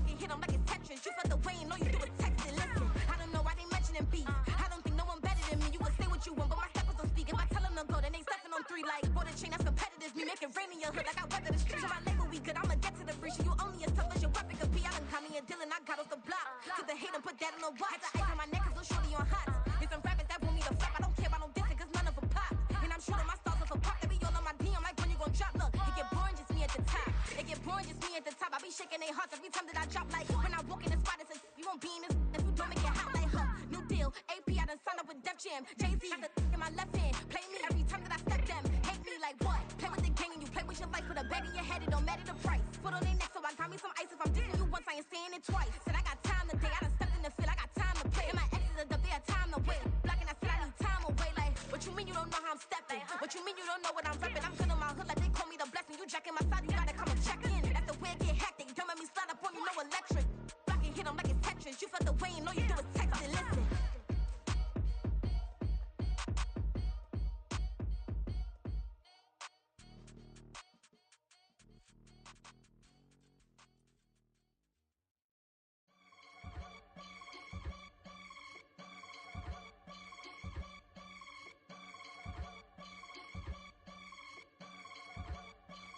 You hit them like it's Tetris. You felt the way and all you do is text it. Listen, I don't know why they mentioning beef. I don't think no one better than me. You would say what you want, but my steppers don't speak. If I tell them to go, then they stepping on 3 like border chain. That's competitive. Me making rain in your hood like I weather the streets. So my label we good. I'ma get to the breach. You only as tough as your weapon could be. I done caught me a deal and I got off the block. Took the hate and put that on the watch. Had the ice on my neck 'cause little shorty on hot. There's some rappers that want me to flop. I don't care about no dissing 'cause none of them pop. And I'm shooting my stars off a pop. They be all on my DM like when you gon' drop. Look, it get boring just me at the top. It get boring just me at the top. I be shaking their hearts every time that I drop. Like when I walk in the spot, it says you won't be in this if you don't make it hot like her. New deal, AP I done signed up with Def Jam. Jay-Z got the in my left hand. Play me every time that I step them. Hate me like what? Play with the game and you play with your life. Put a bet in your head, it don't matter the price. Foot on their neck, so I got me some ice. If I'm dissing you once, I ain't saying it twice. Said I got time today, I done stepped in the field, I got time to play. And my exes are up there, time to wait. Blocking, I said I need time away. Like, what you mean you don't know how I'm stepping? What you mean you don't know what I'm repping? I'm feeling my hood like they call me the blessing. You jacking my side, you gotta come and check in. That's the way it get hectic. Don't let me slide up on you, no electric. Blocking, hit them like it's Tetris. You felt the way and all you do is text it. Listen.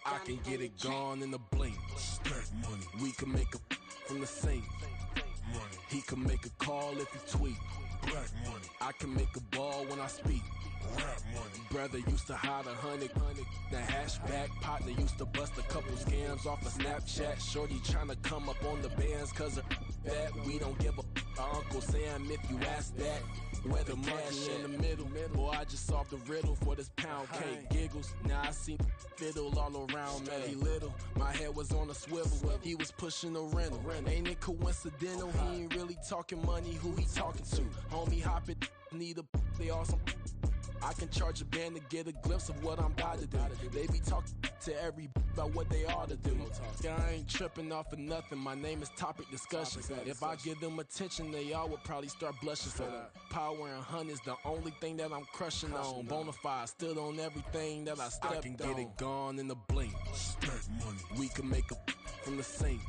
I can get it gone in a blink. Stack money. We can make a from the sink. Money. He can make a call if he tweet. Black money. I can make a ball when I speak. Rap money. Brother used to hide 100. The hashback partner used to bust a couple scams off of Snapchat. Shorty tryna come up on the bands 'cause of that. We don't give a Uncle Sam if you ask that. Where the money in the middle. Boy, I just solved the riddle for this pound cake. Giggles, now I see fiddle all around me. He little, my head was on a swivel. He was pushing a rental. Ain't it coincidental? He ain't really talking money, who he talking to? Homie hop it, need a, they awesome. I can charge a band to get a glimpse of what I'm about to do. They be talking to every about what they ought to do. Yeah, I ain't tripping off of nothing. My name is Topic Discussion. If I give them attention, they all would probably start blushing. So power and hunt is the only thing that I'm crushing on. Bonafide stood on everything that I stepped on. I can get it gone in a blink. Stack money. We can make a from the sink.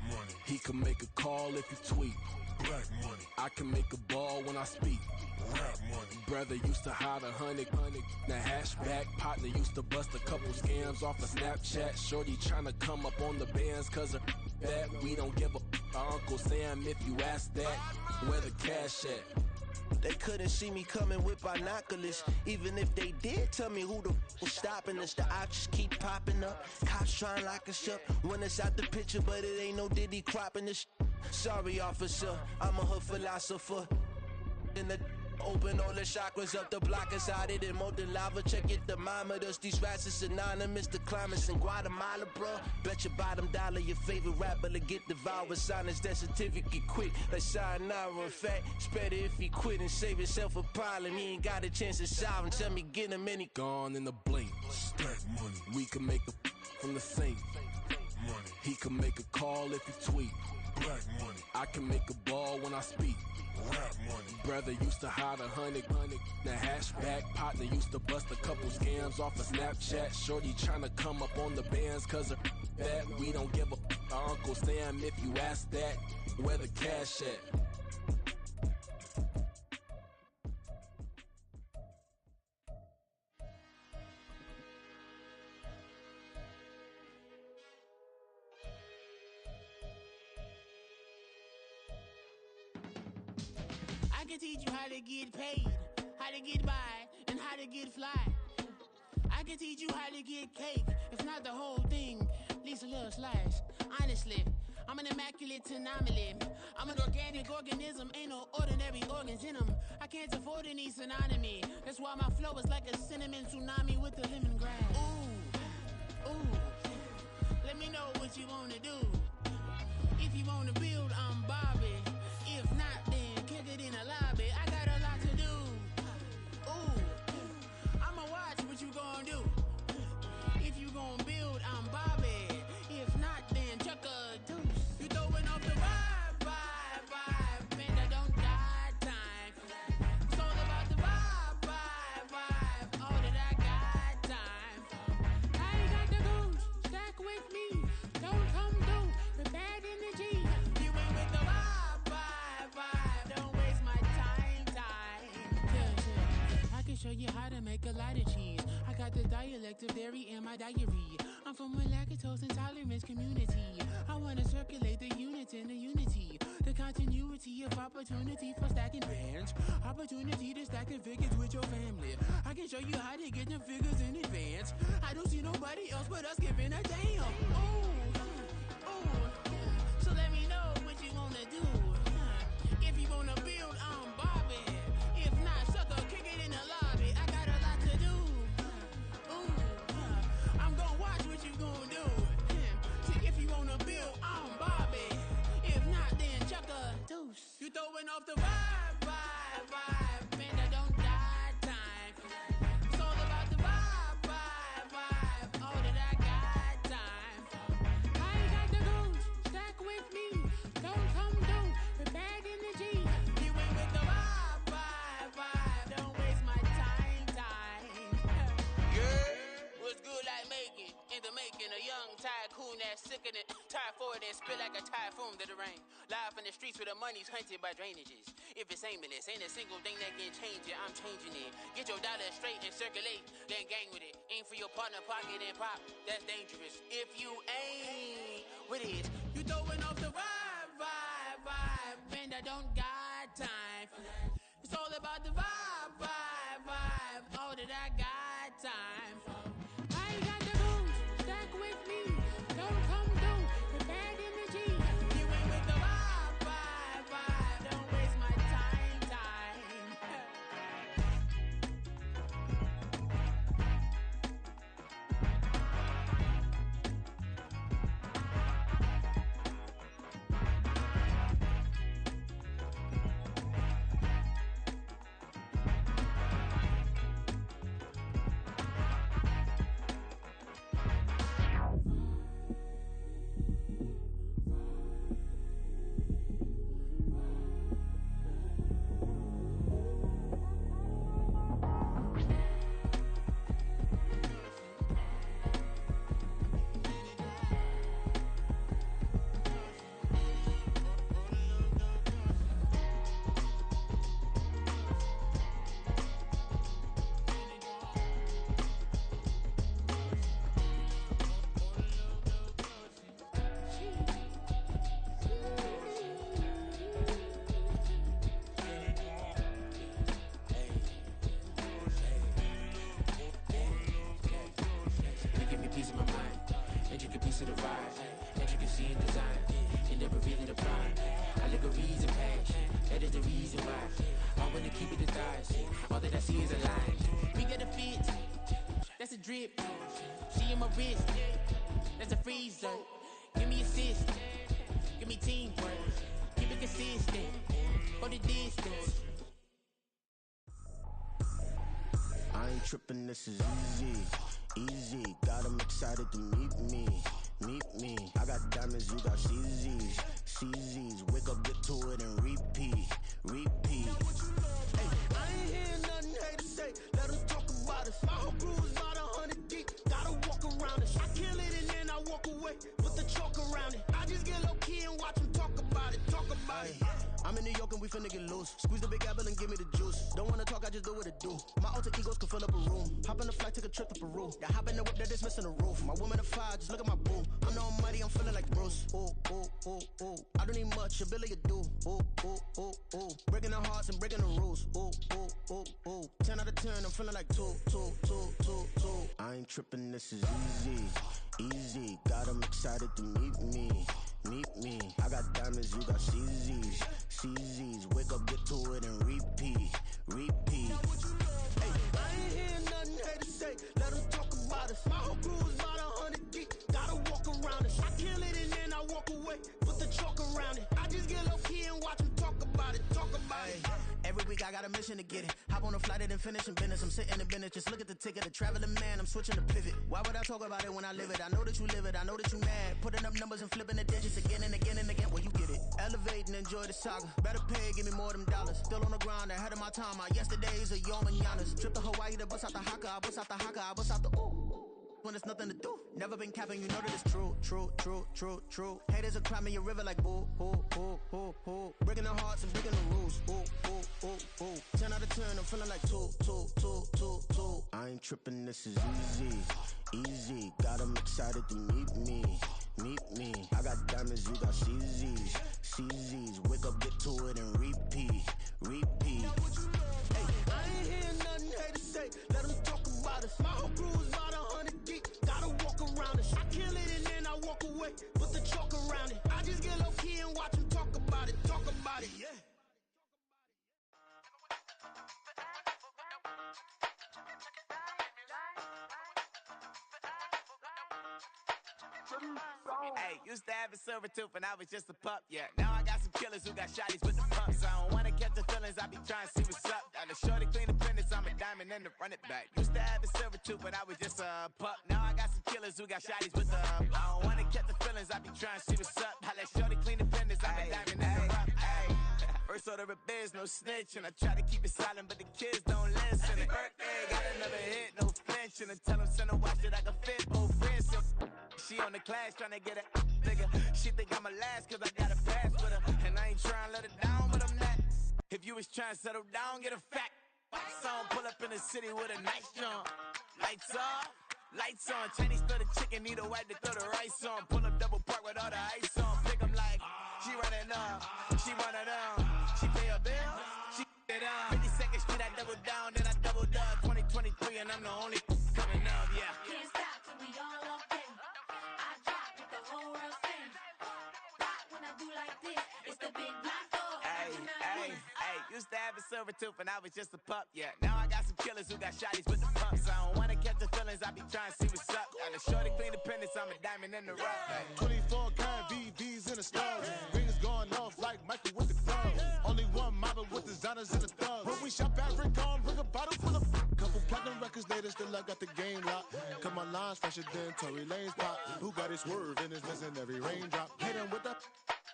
Money. He can make a call if he tweet. Black money. I can make a ball when I speak. Rap money. Brother used to hide 100. The hashback partner used to bust a couple scams off of Snapchat. Shorty tryna come up on the bands 'cause of that. We don't give a Uncle Sam if you ask that. Where the cash at? They couldn't see me coming with binoculars. Even if they did, tell me who the was stopping us. The options keep popping up. Cops trying to lock us up. When it's out the picture, but it ain't no Diddy cropping this. Sorry, officer, I'm a hood philosopher. in the open all the chakras up the block inside it and molten lava. Check your thermometers. These rats is synonymous to climates in Guatemala, bro. Bet your bottom dollar your favorite rapper to get devoured. Silence that certificate quick like sayonara. In fact, it's better if he quit and save himself a problem. He ain't got a chance to solve him. Tell me get him any Gone in the blink. Stack money. We can make a from the sink. Money. He can make a call if he tweet. Black money. I can make a ball when I speak. Rap money. Brother used to hide 100 the hashback. Partner used to bust a couple scams off of Snapchat. Shorty tryna come up on the bands cause of that. We don't give a Uncle Sam if you ask that. Where the cash at? I can teach you how to get paid, how to get by, and how to get fly. I can teach you how to get cake, if not the whole thing, at least a little slice. Honestly, I'm an immaculate anomaly. I'm an organic organism, ain't no ordinary organs in them. I can't afford any synonymy. That's why my flow is like a cinnamon tsunami with the lemongrass. Ooh, ooh, let me know what you wanna do. If you wanna build, I'm Bobby. If not, then kick it in the lobby. I got a lot to do. Ooh, I'ma watch what you gon' do. If you gon' build, I'm Bobby. If not, then chuck a deuce. You throwing off the vibe, man, I don't got time. It's all about the vibe, all that I got time. I ain't got the goose, stack with me. Don't come through with bad energy. You ain't with the vibe, don't waste my time. Yeah. I can show you how to make a lot of cheese. I got the dialect of dairy in my diary. I'm from a lactose intolerance community. I wanna circulate the units in the unity. The continuity of opportunity for stacking bands. Opportunity to stack the figures with your family. I can show you how to get the figures in advance. I don't see nobody else but us giving a damn. Ooh, so let me know what you wanna do. If you wanna build, I'm Bobby. If not, sucker, kick it in the lobby. I got a lot to do. Ooh, I'm gonna watch what you gonna do. See, if you wanna build, I'm Bobby. If not, then chuck a deuce. You throwing off the vibe, man, I don't got time. It's all about the vibe, all that I got time. I ain't got the goose, stack with me. Don't come through with bad energy. You ain't with the vibe, don't waste my time. Yeah, what's good like making, in the making, a young tycoon that's sicker than typhoid and spit like a typhoon to the rain. Live in the streets where the money's hunted by drainages. If it's aimless, ain't a single thing that can change it, I'm changing it. Get your dollar straight and circulate, then gang with it. Aim for your partner, pocket and pop, that's dangerous. If you ain't with it, you throwing off the vibe, man, I don't got time. It's all about the vibe, all that I got time. I ain't got the goose, stack with me. Don't come through with bad energy. You ain't with the vibe, don't waste my time. when they keep it the thighs. All that I see is a lie. We got a fit, that's a drip. She in my wrist, that's a freezer. Give me assist, give me teamwork. Keep it consistent, for the distance. I ain't tripping, this is easy, easy. Got 'em excited to meet me. I got diamonds, you got CZs. Wake up, get to it, and repeat. Hey, I ain't hearing nothing haters say. Let them talk about us. My whole crew is about 100 deep. Gotta walk around it. I kill it and then I walk away. Put the chalk around it. I just get low key and watch them talk about it. I'm in New York and we finna get loose. Squeeze the big apple and give me the juice. Don't wanna talk, I just do what it do. My alter egos can fill up a room. Hop on the flight, take a trip to Peru. Yeah, hop in the whip that is missing the roof. My woman a fire, just look at my boo. I'm no almighty, I'm feeling like Bruce. Ooh. I don't need much, ability to do. Ooh. Breaking the hearts and breaking the rules. Ooh. 10 out of 10, I'm feeling like two. I ain't tripping, this is easy. Got 'em excited to meet me. I got diamonds, you got CZs. Wake up, get to it, and repeat. Hey, I ain't hearing nothing haters say. Let them talk about us. My whole crew is about 100 deep. Gotta walk around it. I kill it and then I walk away. Put the chalk around it. I just get low key and watch them talk about it. Every week I got a mission to get it. Hop on a flight and then finish in business. I'm sitting in business, just look at the ticket. A traveling man, I'm switching to pivot. Why would I talk about it when I live it? I know that you live it, I know that you mad. Putting up numbers and flipping the digits again and again and again. Well, you get it. Elevate and enjoy the saga. Better pay, give me more than dollars. Still on the grind, ahead of my time. My yesterdays are your mananas. Trip to Hawaii to bust out the haka. I bust out the ooh. When there's nothing to do. Never been capping, you know that it's true. Haters will cry me a river like boo. Breaking the hearts and breaking the rules. Ooh. 10 out of 10, I'm feeling like two. I ain't tripping, this is easy. Got 'em excited to meet me. I got diamonds, you got CZs. Wake up, get to it, and repeat. Hey, I ain't hearing nothing haters say. Let them talk about us. My whole crew is about 100 deep. Gotta walk around it. I kill it and then I walk away. Put the chalk around it. I just get low key and watch them talk about it. Yeah. Hey, used to have a silver tooth when I was just a pup, yeah. Now I got some killers who got shotties with the pumps. I don't wanna catch the feelings, I be trying to see what's up. Got a shorty clean the fitness, I'm a diamond and to run it back. Used to have a silver tooth when I was just a pup. Now I got some killers who got shotties with the I don't wanna catch the feelings, I be trying to see what's up. I let shorty clean the fitness, I'm a diamond and to run. First order of biz, no snitch, and I try to keep it silent, but the kids don't listen. Birthday, got another hit, no flinch, and I tell them send a watch that I can fit both wrists. She on the class trying to get it bigger. She think I'm a last cause I got a pass with her. And I ain't trying to let her down, but I'm not. If you was trying to settle down, get a fact. Song pull up in the city with a nice jump. Lights off, lights on. Chinese throw the chicken, need a wipe to throw the rice on. Pull up double park with all the ice on. Pick 'em like, she running up, she one of them. She pay her bill, she it up. 52nd Street, I double down, then I doubled up. 2023 and I'm the only coming up, yeah. Can't stop till we all locked in. I drop it, the whole world sing. Rock when I do like this, it's the big black dog. Hey, used to have a silver tooth when I was just a pup, yeah. Now I got some killers who got shotties with the pumps. I don't wanna catch the feelings, I be trying to see what's up. Got a shorty clean the pendants, I'm a diamond in the rough. 24 karat VVs in the stars. Rings going off like Michael with the clubs. Only one mobbing with designers in the thugs. When we shop at Rick on, bring a bottle full of couple platinum records later, still I got the game locked. Come on, lines fresher than Tory Lane's pop. Who got his swerve and is missing every raindrop. Hit him with the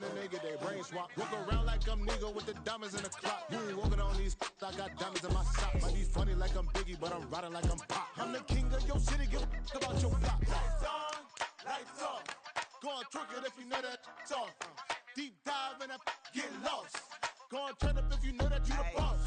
then they get their brain swap. Walk around like I'm Nego with the diamonds in the clock. You ain't walking on these, I got diamonds in my socks. Might be funny like I'm Biggie, but I'm riding like I'm Pop. I'm the king of your city, give a about your block. Lights on, lights off. Go on, twerk it if you know that's off. Deep dive and get lost. Go on, turn up if you know that you the boss.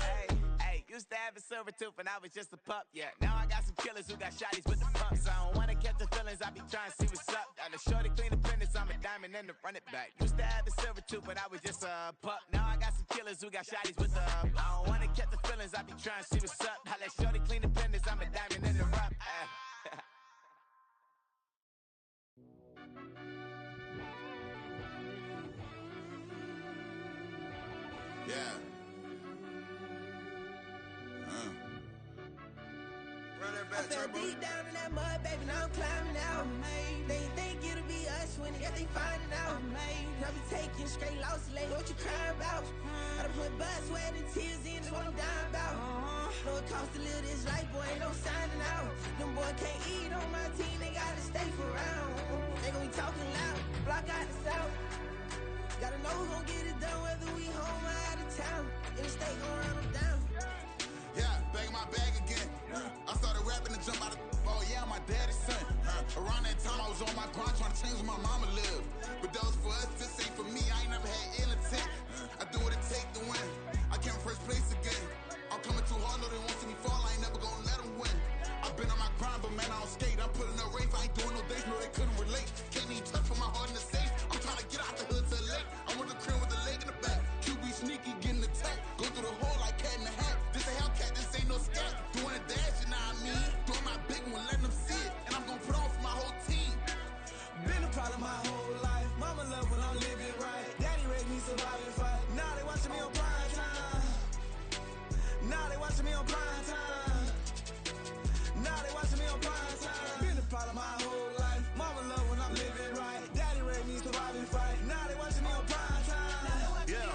Hey, used to have a silver tooth when I was just a pup, yeah. Now I got some killers who got shotties with the pumps. I don't wanna catch the feelings, I be trying to see what's up. Got a shorty clean the pendants, I'm a diamond and to run it back. Used to have a silver tooth when I was just a pup. Now I got some killers who got shotties with the I don't wanna catch the feelings, I be trying to see what's up. I let shorty clean the pendants, I'm a diamond in the rough. Yeah. I fell deep down in that mud, baby, now I'm climbing out. They think it'll be us when they finding out. I be taking straight losses lately, what you crying about? I done put blood, sweat, and tears in, that's what I'm dying about. Know it costs to live this life, boy, ain't no signing out. Them boy can't eat on my team, they gotta stay for round. They gon' be talking loud, block out the south. Gotta know who gon' get it done, whether we home or out of town. In the state gon' run them down. Yeah, back in my bag again. I started rapping to jump out of. Oh yeah, I'm my daddy's son. Around that time, I was on my grind trying to change where my mama lived. But that was for us, this ain't for me. I ain't never had ill intent. I do what it take to win. I came first place again. I'm coming too hard, no they won't see me fall. I ain't never gonna let them win. I've been on my grind, but man, I don't skate. I'm putting up race, I ain't doing no days, no they couldn't relate. Can't even touch for my heart in the safe. I'm trying to get out the hood to the lake. I'm with the crib with the leg in the back. QB sneaky, getting attacked. Go through the hole like cat in the hat. This a Hellcat, this ain't no scat. Doing a dash, you know what I mean? Doing my big one, letting them see it. And I'm gonna put on for my whole team. Been a problem my whole life. Mama love when I'm living right. Daddy raised me survive and fight. Now they watching me on prime time. Now they watching me on prime time. Now they watching me on prime time. Been a problem my whole life. Mama love when I'm living right. Daddy raised me survive and fight. Now they watching me on prime time. Yeah.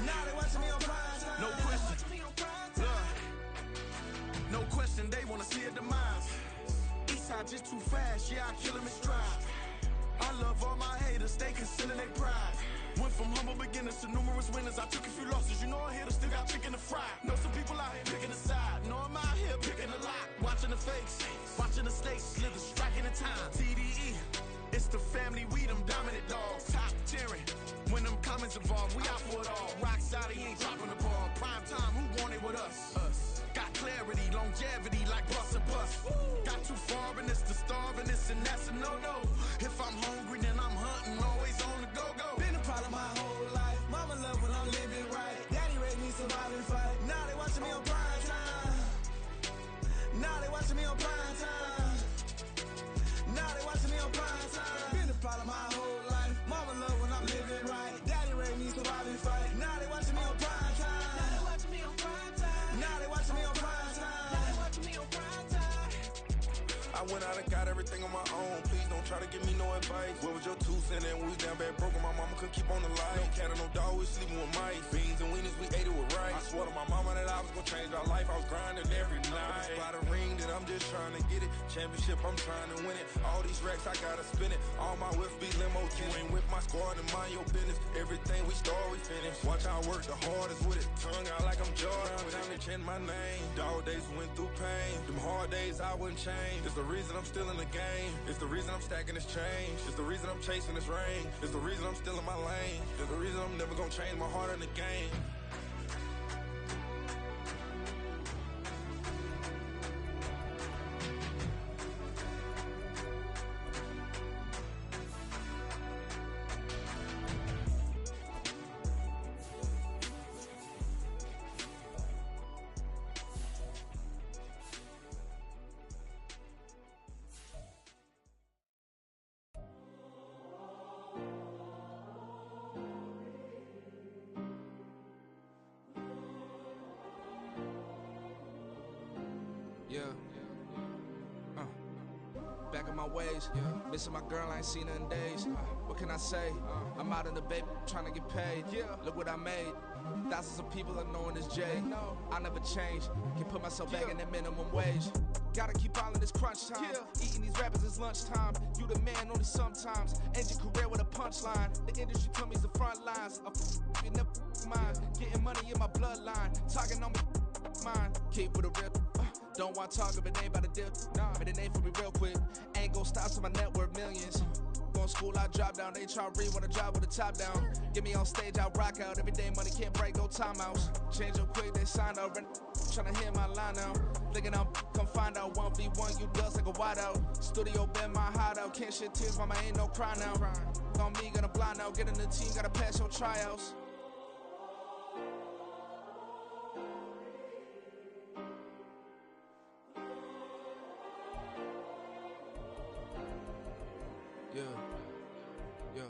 Now they watching me on prime time. No question. Look. No question, they wanna see a demise. Eastside just too fast, yeah, I kill him in stride. I love all my haters, they consider they pride. Went from humble beginners to numerous winners. I took a few losses, you know I hit, still got chicken to fry. Know some people out here picking a side. Know I'm out here picking a lot. Watching the fakes, watching the stakes, slither, striking the time. TDE, it's the family, we them dominant dogs. Top tiering, when them comments involved, we out for it all. Rock side, he ain't dropping the ball. Prime time, who want it with us? Got clarity, longevity, like bust and bust. Got too far and it's the starving, this and that's a no-no. If I'm hungry, then I'm hunting, always on the go-go. Been a problem my whole life. Mama love when I'm living right. Daddy raised me survive and fight. Now they watching me on prime time. Now they watching me on prime time. Now they watching me on prime time. Been a problem my whole life. Mama love when I'm living right. Daddy raised me survive and fight. Now they watching me on prime time. Now they watching me on prime time. Now they watching me on prime time. Now they watching me on prime time. I went out and got everything on my own. Please don't try to give me no advice. What was your 2 cents and we was down bad broke and my mama couldn't keep on the light. No cat and no dog, we sleeping with mice. Beans and weenies, we ate it with rice. I swore to my mama that I was gonna change our life. I was grinding every night. By the ring that I'm just trying to get it. Championship, I'm trying to win it. All these racks, I gotta spin it. All my whips be limo. You ain't with my squad and mind your business. Everything we start, we finish. Watch how I work the hardest with it. Tongue out like I'm Jordan. Time to change my name. Dog days went through pain. Them hard days I wouldn't change. It's the reason I'm still in the game. It's the reason I'm stacking this change. It's the reason I'm chasing this rain. It's the reason I'm still in my lane. It's the reason I'm never gonna change my heart in the game. Yeah. Back in my ways. Missing my girl, I ain't seen her in days. What can I say? I'm out in the baby trying to get paid. Look what I made. Thousands of people are knowing this Jay. I never change. Can put myself back in that minimum wage. Gotta keep all in this crunch time. Eating these rappers is lunchtime. You the man only sometimes. End your career with a punchline. The industry told me it's the front lines. You never mine. Getting money in my bloodline. Talking on me mine. Keep with a real. Don't want to talk if it ain't about a deal. But it ain't for me real quick. Ain't gon' stop till my net worth millions. Going school, I drop down. They try to read when I drive with the top down. Get me on stage, I rock out. Every day money can't break, no timeouts. Change up quick, they sign up. Tryna hear my line now. Thinking I'm come find out 1v1, you dust like a whiteout. Studio been my hideout. Can't shed tears, mama ain't no cry now. On me, gonna blind out. Get in the team, gotta pass your tryouts. Yeah.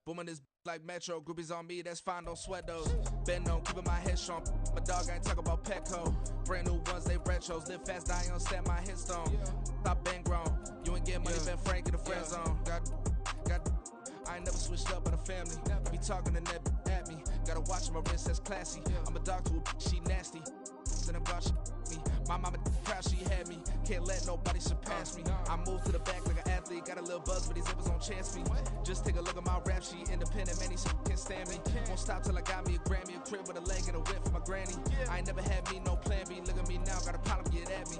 Booming this like Metro, groupies on me, that's fine, don't sweat those. Been on, keeping my head strong. My dog ain't talk about Petco. Brand new ones, they retros. Live fast, die on set, my headstone. Stop been grown. You ain't get money, been frank in the friend zone. I ain't never switched up on the family. Be talking to that at me. Gotta watch my wrist, that's classy. I'm a dog to a she nasty. Then about me. My mama proud she had me. Can't let nobody surpass me. I moved to the back like an athlete. Got a little buzz, but these zippers on chance me. Just take a look at my rap sheet. Independent, man, these can't stand me. Won't stop till I got me a Grammy, a crib with a leg and a whip for my granny. I ain't never had me no plan B. Look at me now, got a problem, get at me.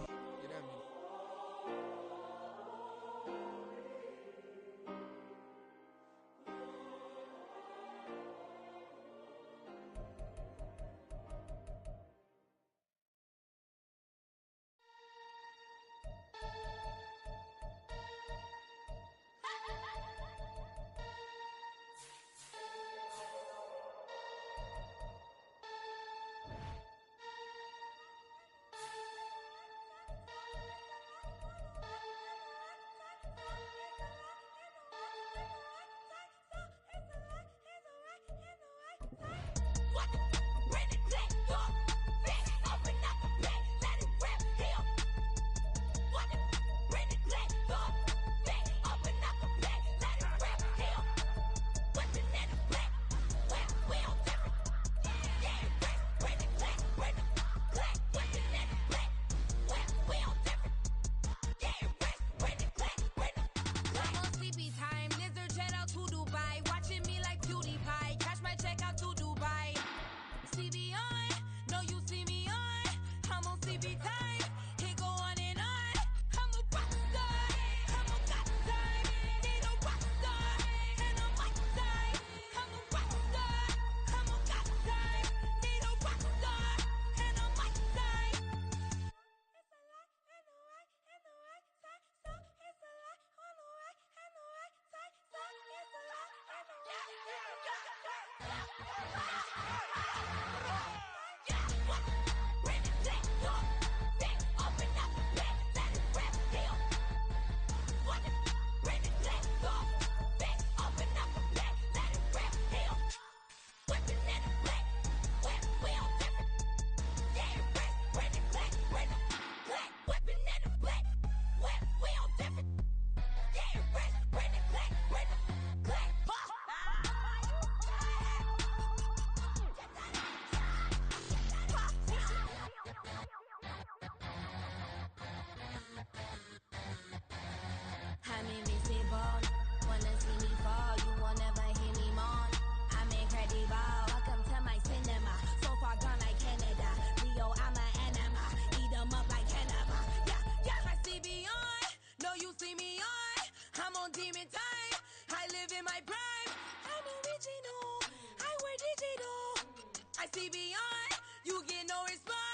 I'm invisible. Wanna see me fall, you won't never hear me moan. I'm incredible. Welcome to my cinema. So far gone like Canada. Leo, I'm an anima. Eat 'em up like cannibal. Yeah, yeah. I see beyond. No, you see me on. I'm on demon time. I live in my prime. I'm original. I wear digital. I see beyond. You get no response.